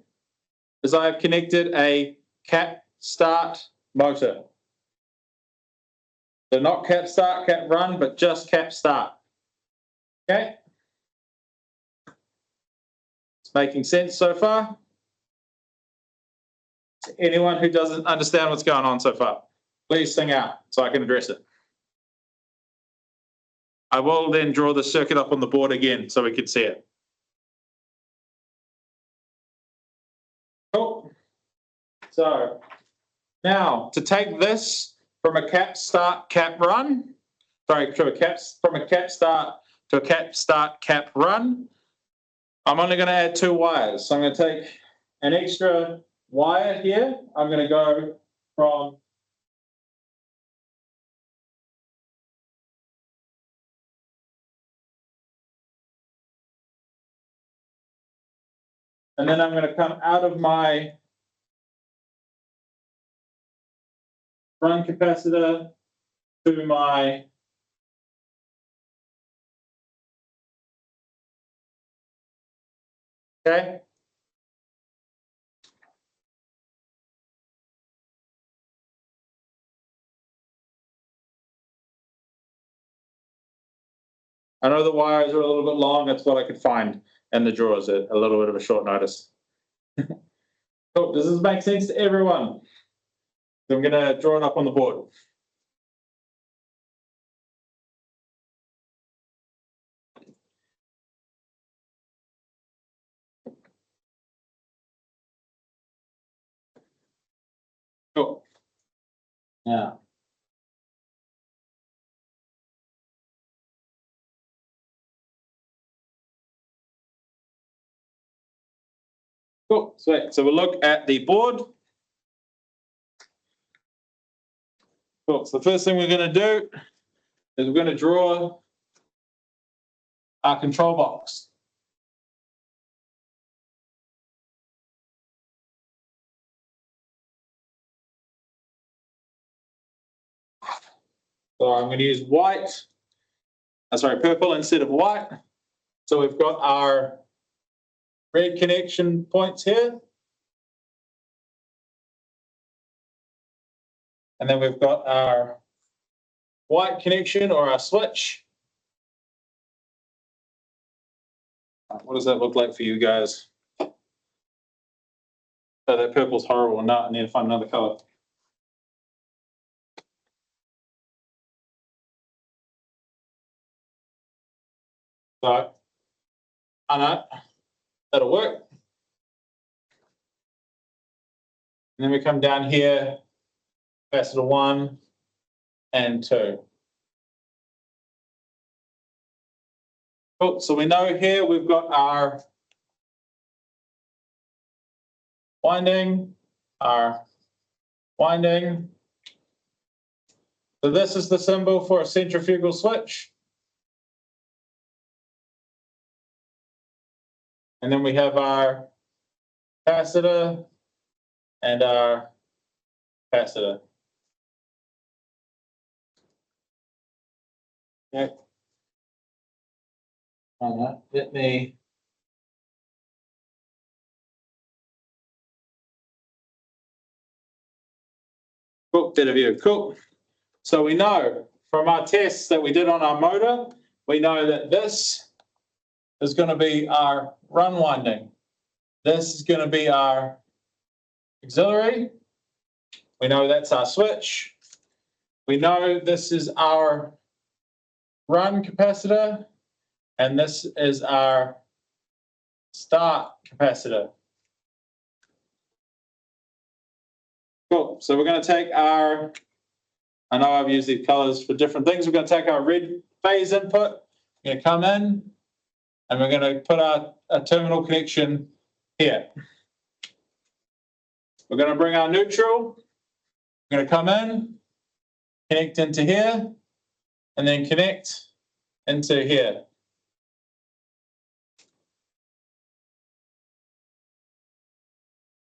is I've connected a cap start motor. So not cap start, cap run, but just cap start. Okay. It's making sense so far. Anyone who doesn't understand what's going on so far, please sing out so I can address it. I will then draw the circuit up on the board again so we can see it. Cool. So now to take this from a cap start, cap run, sorry, from a cap start to a cap start, cap run, I'm only going to add 2 wires. So I'm going to take an extra wire here. I'm going to go from and then I'm going to come out of my run capacitor to my okay. I know the wires are a little bit long. That's what I could find in the drawers at a little bit of a short notice. Cool. Does this make sense to everyone? So I'm going to draw it up on the board. Cool. Now, cool. Sweet. So we'll look at the board. Cool. So the first thing we're going to do is we're going to draw our control box. So I'm going to use purple instead of white. So we've got our red connection points here. And then we've got our white connection or our switch. What does that look like for you guys? So that purple's horrible. No, I need to find another color. So, I know that'll work. And then we come down here, capacitor 1 and 2. Cool. So we know here we've got our winding, our winding. So this is the symbol for a centrifugal switch. And then we have our capacitor and our capacitor. Okay. Let me. Cool, better view. Cool. So we know from our tests that we did on our motor, we know that this is going to be our run winding. This is going to be our auxiliary. We know that's our switch. We know this is our run capacitor, and this is our start capacitor. Cool. So we're going to take our, I know I've used these colors for different things. We're going to take our red phase input. We're going to come in, and we're going to put our terminal connection here. We're going to bring our neutral. We're going to come in, connect into here, and then connect into here.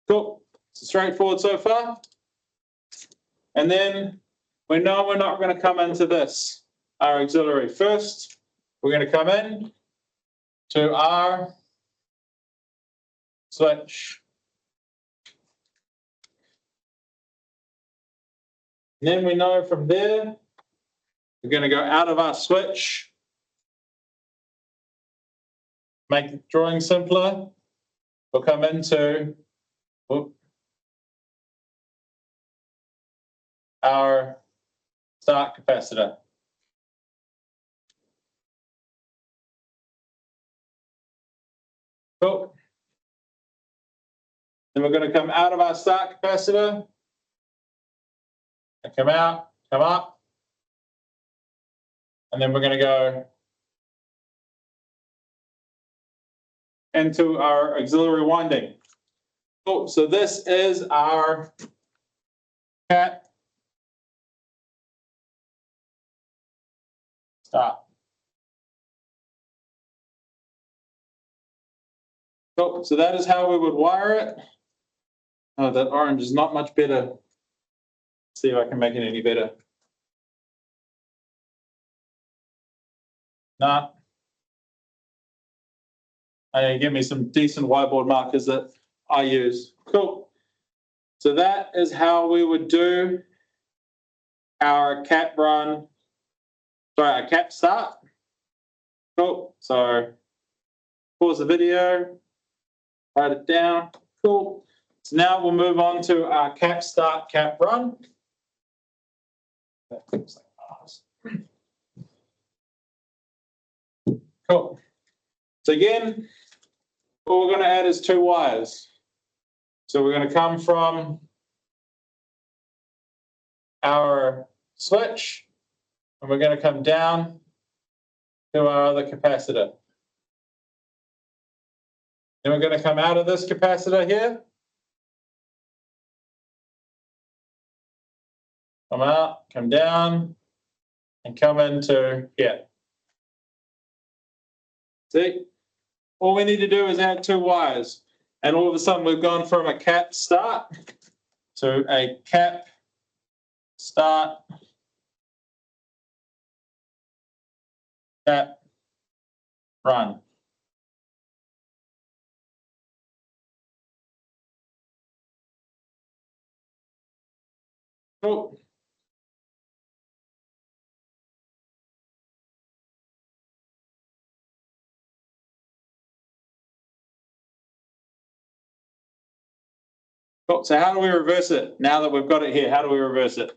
Cool. So straightforward so far. And then we know we're not going to come into this, our auxiliary. First, we're going to come in to our switch. And then we know from there, we're going to go out of our switch, make the drawing simpler. We'll come into our start capacitor. Cool. Then we're going to come out of our start capacitor and come out, come up. And then we're going to go into our auxiliary winding. Cool. So this is our cat start. Cool. So that is how we would wire it. Oh, that orange is not much better. Let's see if I can make it any better. Nah. Give me some decent whiteboard markers that I use. Cool. So that is how we would do our cap run, sorry, our cap start. Cool. So pause the video, write it down. Cool. So now we'll move on to our cap start, cap run. Cool. So again, all we're going to add is 2 wires. So we're going to come from our switch, and we're going to come down to our other capacitor. Then we're going to come out of this capacitor here. Come out, come down, and come into here. See? All we need to do is add 2 wires. And all of a sudden we've gone from a cap start to a cap start, cap run. Cool. Cool. So how do we reverse it? Now that we've got it here, how do we reverse it?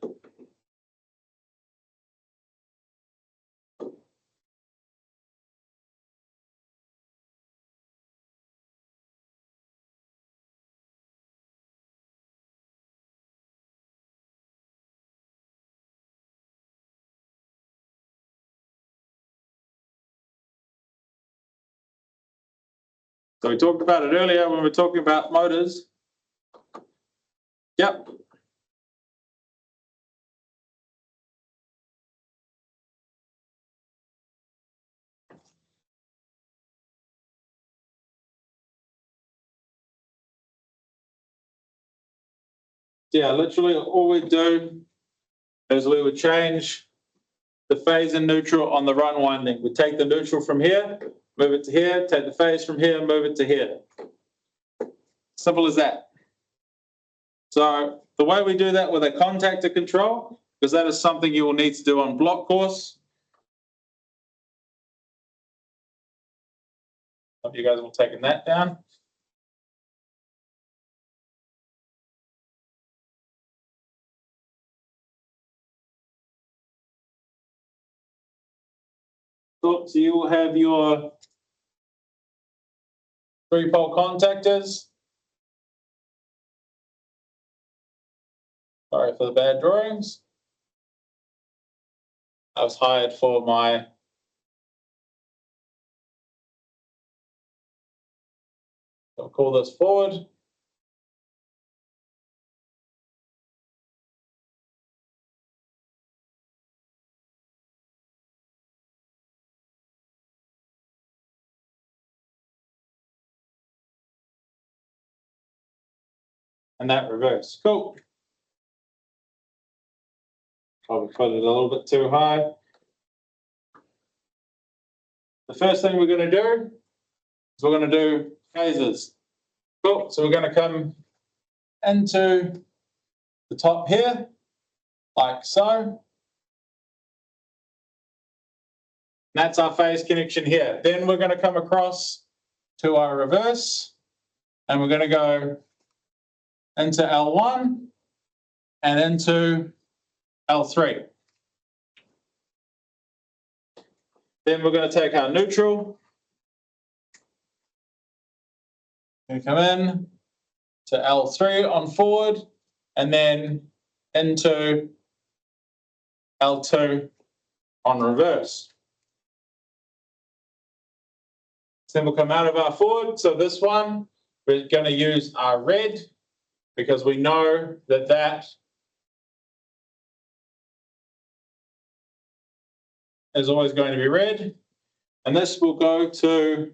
So we talked about it earlier when we were talking about motors. Yep. Yeah, literally all we do is we would change the phase and neutral on the run winding. We take the neutral from here, move it to here, take the phase from here, move it to here. Simple as that. So the way we do that with a contactor control, because that is something you will need to do on block course. Hope you guys will taking that down. Cool. So you will have your 3-pole contactors. Sorry for the bad drawings. I was hired for my I'll call this forward. And that reverse. Cool. Probably put it a little bit too high. The first thing we're going to do is we're going to do phases. Cool. So we're going to come into the top here, like so. That's our phase connection here. Then we're going to come across to our reverse, and we're going to go into L1 and into L3. Then we're going to take our neutral and come in to L3 on forward, and then into L2 on reverse. Then we'll come out of our forward. So this one, we're going to use our red because we know that that is always going to be red. And this will go to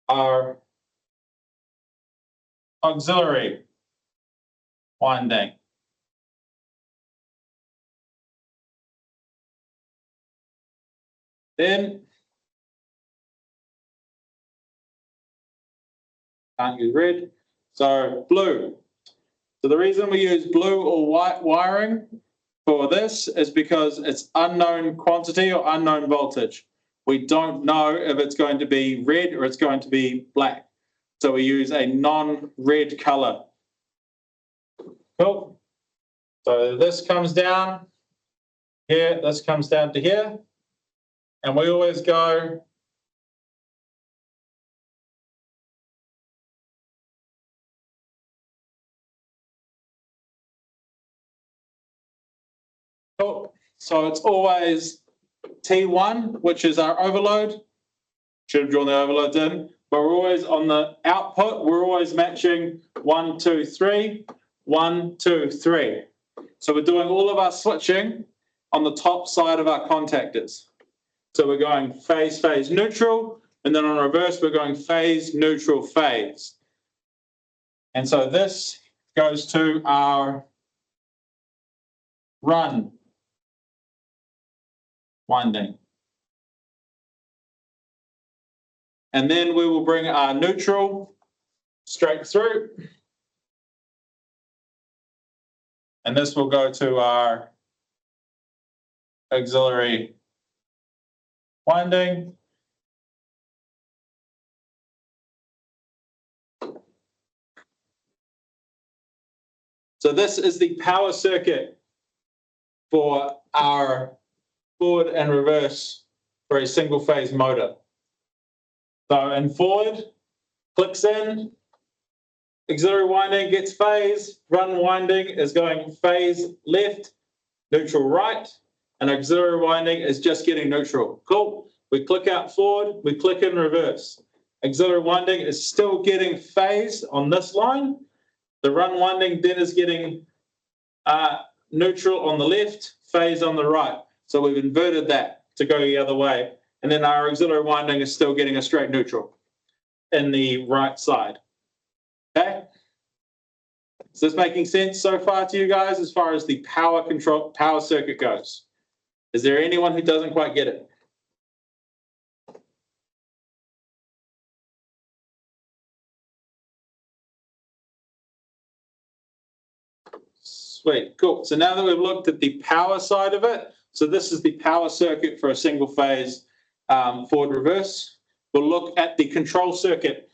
our auxiliary winding. Then can't use red, so blue. So the reason we use blue or white wiring for this is because it's unknown quantity or unknown voltage. We don't know if it's going to be red or it's going to be black. So we use a non-red color. Cool. So this comes down here, this comes down to here. And we always go cool. So it's always T1, which is our overload. Should have drawn the overloads in, but we're always on the output. We're always matching 1, 2, 3, 1, 2, 3. So we're doing all of our switching on the top side of our contactors. So we're going phase, phase, neutral, and then on reverse, we're going phase, neutral, phase. And so this goes to our run winding. And then we will bring our neutral straight through. And this will go to our auxiliary winding. So this is the power circuit for our forward and reverse for a single phase motor. So in forward, clicks in, auxiliary winding gets phase, run winding is going phase left, neutral right, and auxiliary winding is just getting neutral. Cool. We click out forward, we click in reverse. Auxiliary winding is still getting phase on this line. The run winding then is getting neutral on the left, phase on the right. So we've inverted that to go the other way. And then our auxiliary winding is still getting a straight neutral in the right side. Okay? Is this making sense so far to you guys as far as the power circuit goes? Is there anyone who doesn't quite get it? Sweet, cool. So now that we've looked at the power side of it, so this is the power circuit for a single phase forward reverse. We'll look at the control circuit.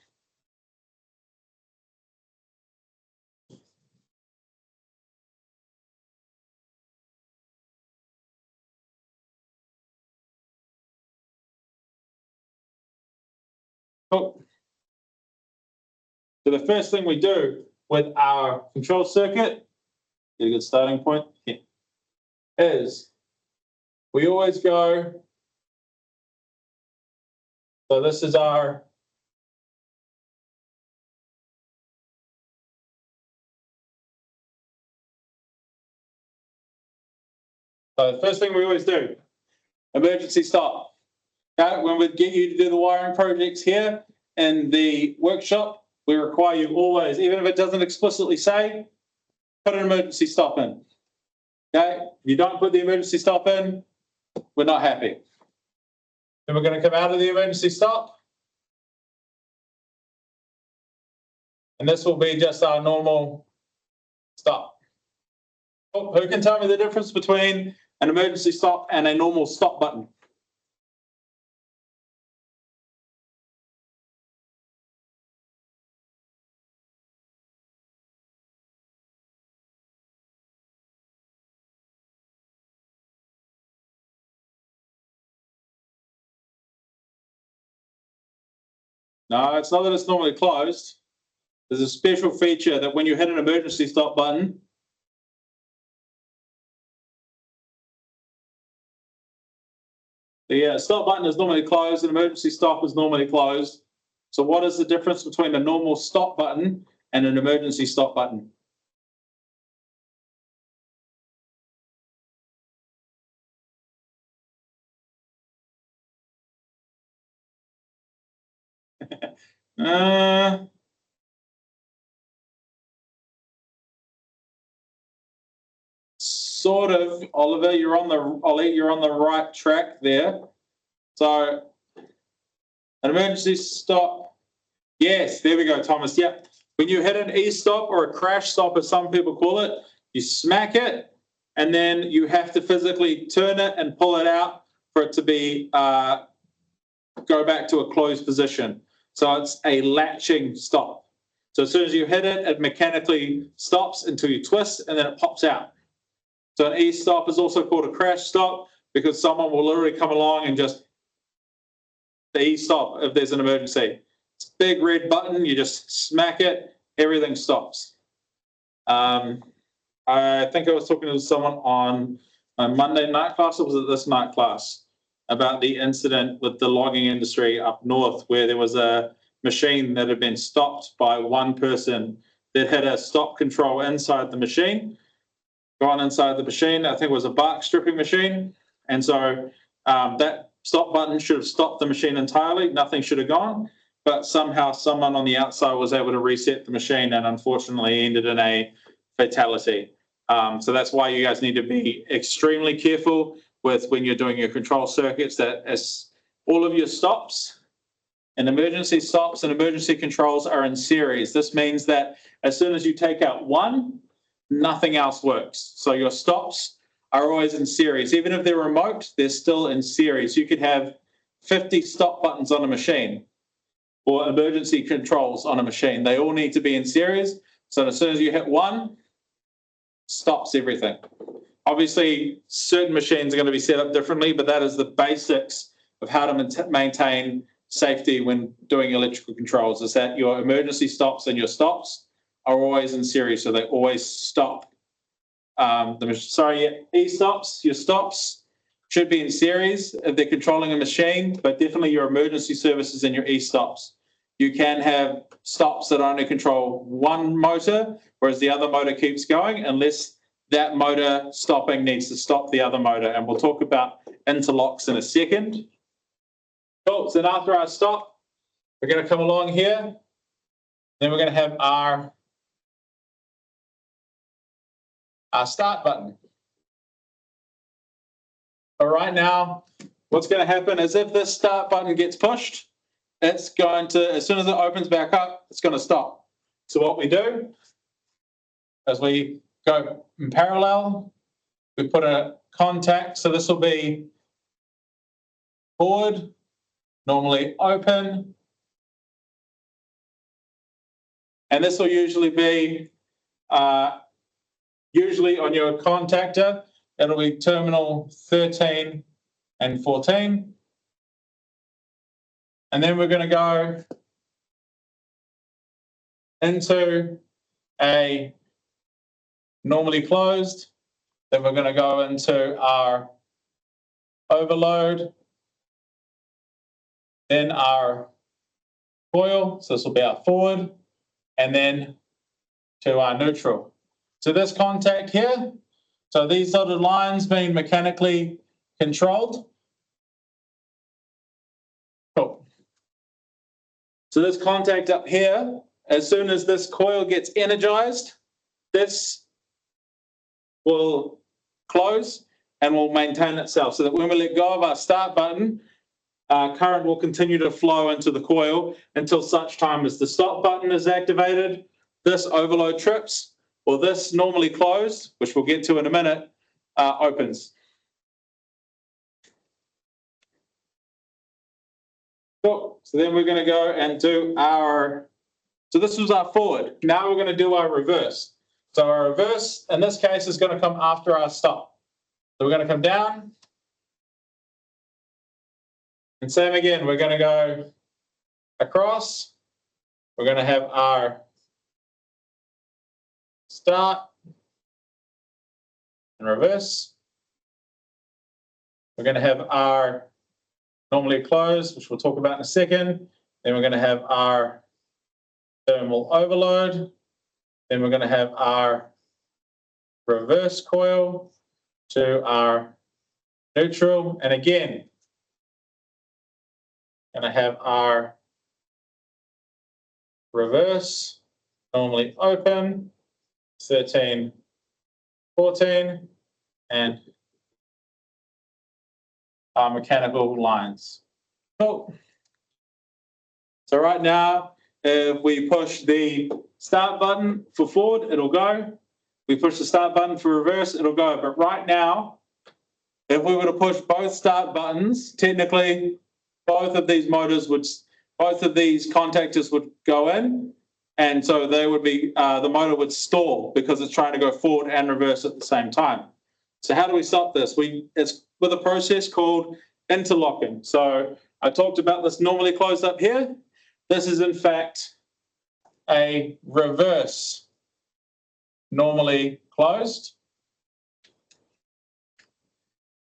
Cool. So the first thing we do with our control circuit, get a good starting point here, is we always go, so this is our so the first thing we always do, emergency stop. Okay, when we get you to do the wiring projects here in the workshop, we require you always, even if it doesn't explicitly say, put an emergency stop in. Okay, if you don't put the emergency stop in, we're not happy. Then we're going to come out of the emergency stop. And this will be just our normal stop. Who can tell me the difference between an emergency stop and a normal stop button? No, it's not that it's normally closed. There's a special feature that when you hit an emergency stop button, the stop button is normally closed, an emergency stop is normally closed. So what is the difference between a normal stop button and an emergency stop button? Sort of, Oliver, you're on the right track there. So an emergency stop. Yes, there we go, Thomas. Yep. When you hit an e-stop or a crash stop, as some people call it, you smack it, and then you have to physically turn it and pull it out for it to be go back to a closed position. So it's a latching stop. So as soon as you hit it, it mechanically stops until you twist, and then it pops out. So an e-stop is also called a crash stop because someone will literally come along and just the e-stop if there's an emergency. It's a big red button. You just smack it, everything stops. I think I was talking to someone on a Monday night class, or was it this night class, about the incident with the logging industry up north where there was a machine that had been stopped by one person that had a stop control inside the machine. Gone inside the machine, I think it was a bark stripping machine. And so that stop button should have stopped the machine entirely. Nothing should have gone. But somehow someone on the outside was able to reset the machine and unfortunately ended in a fatality. So that's why you guys need to be extremely careful with when you're doing your control circuits, that as all of your stops and emergency stops and emergency controls are in series. This means that as soon as you take out one, nothing else works. So your stops are always in series. Even if they're remote, they're still in series. You could have 50 stop buttons on a machine or emergency controls on a machine. They all need to be in series. So as soon as you hit one, stops everything. Obviously, certain machines are going to be set up differently, but that is the basics of how to maintain safety when doing electrical controls, is that your emergency stops and your stops are always in series, so they always stop. E-stops, your stops should be in series if they're controlling a machine, but definitely your emergency services and your E-stops. You can have stops that only control one motor, whereas the other motor keeps going, unless that motor stopping needs to stop the other motor. And we'll talk about interlocks in a second. Cool. So then after our stop, we're going to come along here. Then we're going to have our start button. But right now, what's going to happen is if this start button gets pushed, it's going to, as soon as it opens back up, it's going to stop. So what we do is we go in parallel, we put a contact. So this will be forward, normally open. And this will usually be, usually on your contactor, it'll be terminal 13 and 14. And then we're going to go into a normally closed. Then we're going to go into our overload. Then our coil. So this will be our forward. And then to our neutral. So this contact here. So these dotted lines being mechanically controlled. Cool. So this contact up here, as soon as this coil gets energized, this will close and will maintain itself so that when we let go of our start button, current will continue to flow into the coil until such time as the stop button is activated, this overload trips, or this normally closed, which we'll get to in a minute, opens. Cool. So then we're going to go and do our, so this was our forward. Now we're going to do our reverse. So our reverse, in this case, is going to come after our stop. So we're going to come down. And same again, we're going to go across. We're going to have our start and reverse. We're going to have our normally closed, which we'll talk about in a second. Then we're going to have our thermal overload. Then we're going to have our reverse coil to our neutral. And again, going to have our reverse, normally open, 13, 14, and our mechanical lines. Cool. So right now, if we push the start button for forward, it'll go. We push the start button for reverse, it'll go. But right now, if we were to push both start buttons, technically both of these motors would, both of these contactors would go in. And so they would be, the motor would stall because it's trying to go forward and reverse at the same time. So how do we stop this? It's with a process called interlocking. So I talked about this normally closed up here. This is in fact a reverse normally closed.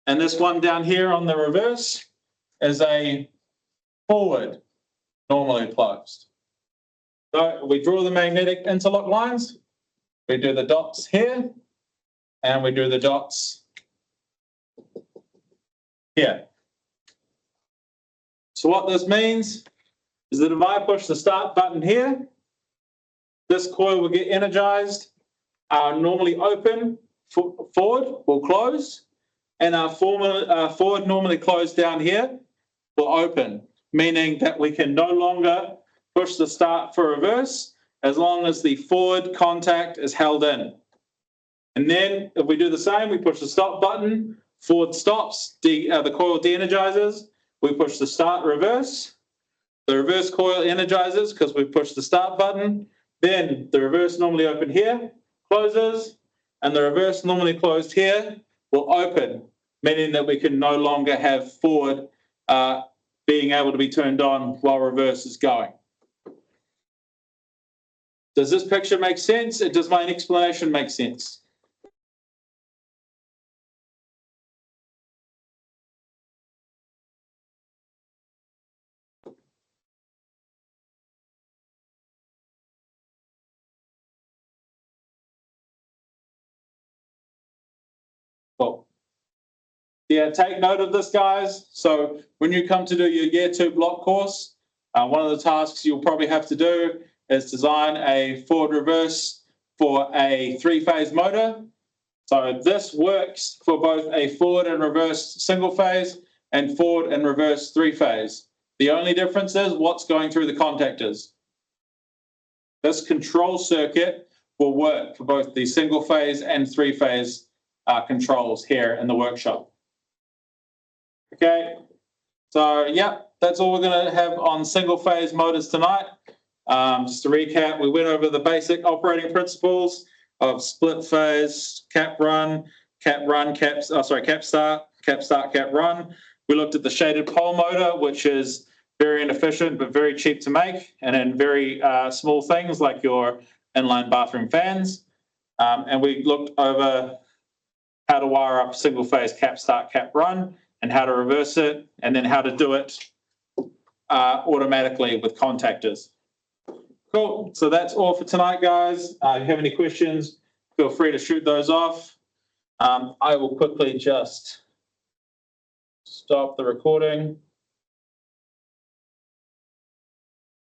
And this one down here on the reverse is a forward normally closed. So we draw the magnetic interlock lines. We do the dots here, and we do the dots here. So what this means is that if I push the start button here, this coil will get energized. Our normally open forward will close, and our forward normally closed down here will open, meaning that we can no longer push the start for reverse as long as the forward contact is held in. And then if we do the same, we push the stop button, forward stops, the coil de-energizes, we push the start reverse, the reverse coil energizes because we push the start button, then the reverse normally open here, closes, and the reverse normally closed here will open, meaning that we can no longer have forward being able to be turned on while reverse is going. Does this picture make sense? Does my explanation make sense? Cool. Yeah, take note of this, guys. So when you come to do your Year 2 block course, one of the tasks you'll probably have to do is design a forward reverse for a 3-phase motor. So this works for both a forward and reverse single phase and forward and reverse 3-phase. The only difference is what's going through the contactors. This control circuit will work for both the single phase and 3-phase controls here in the workshop. Okay, so yep, that's all we're going to have on single phase motors tonight. Just to recap, we went over the basic operating principles of split phase, cap start, cap run. We looked at the shaded pole motor, which is very inefficient but very cheap to make, and in very small things like your inline bathroom fans. And we looked over how to wire up single phase cap start, cap run, and how to reverse it, and then how to do it automatically with contactors. Cool. So that's all for tonight, guys. If you have any questions, feel free to shoot those off. I will quickly just stop the recording.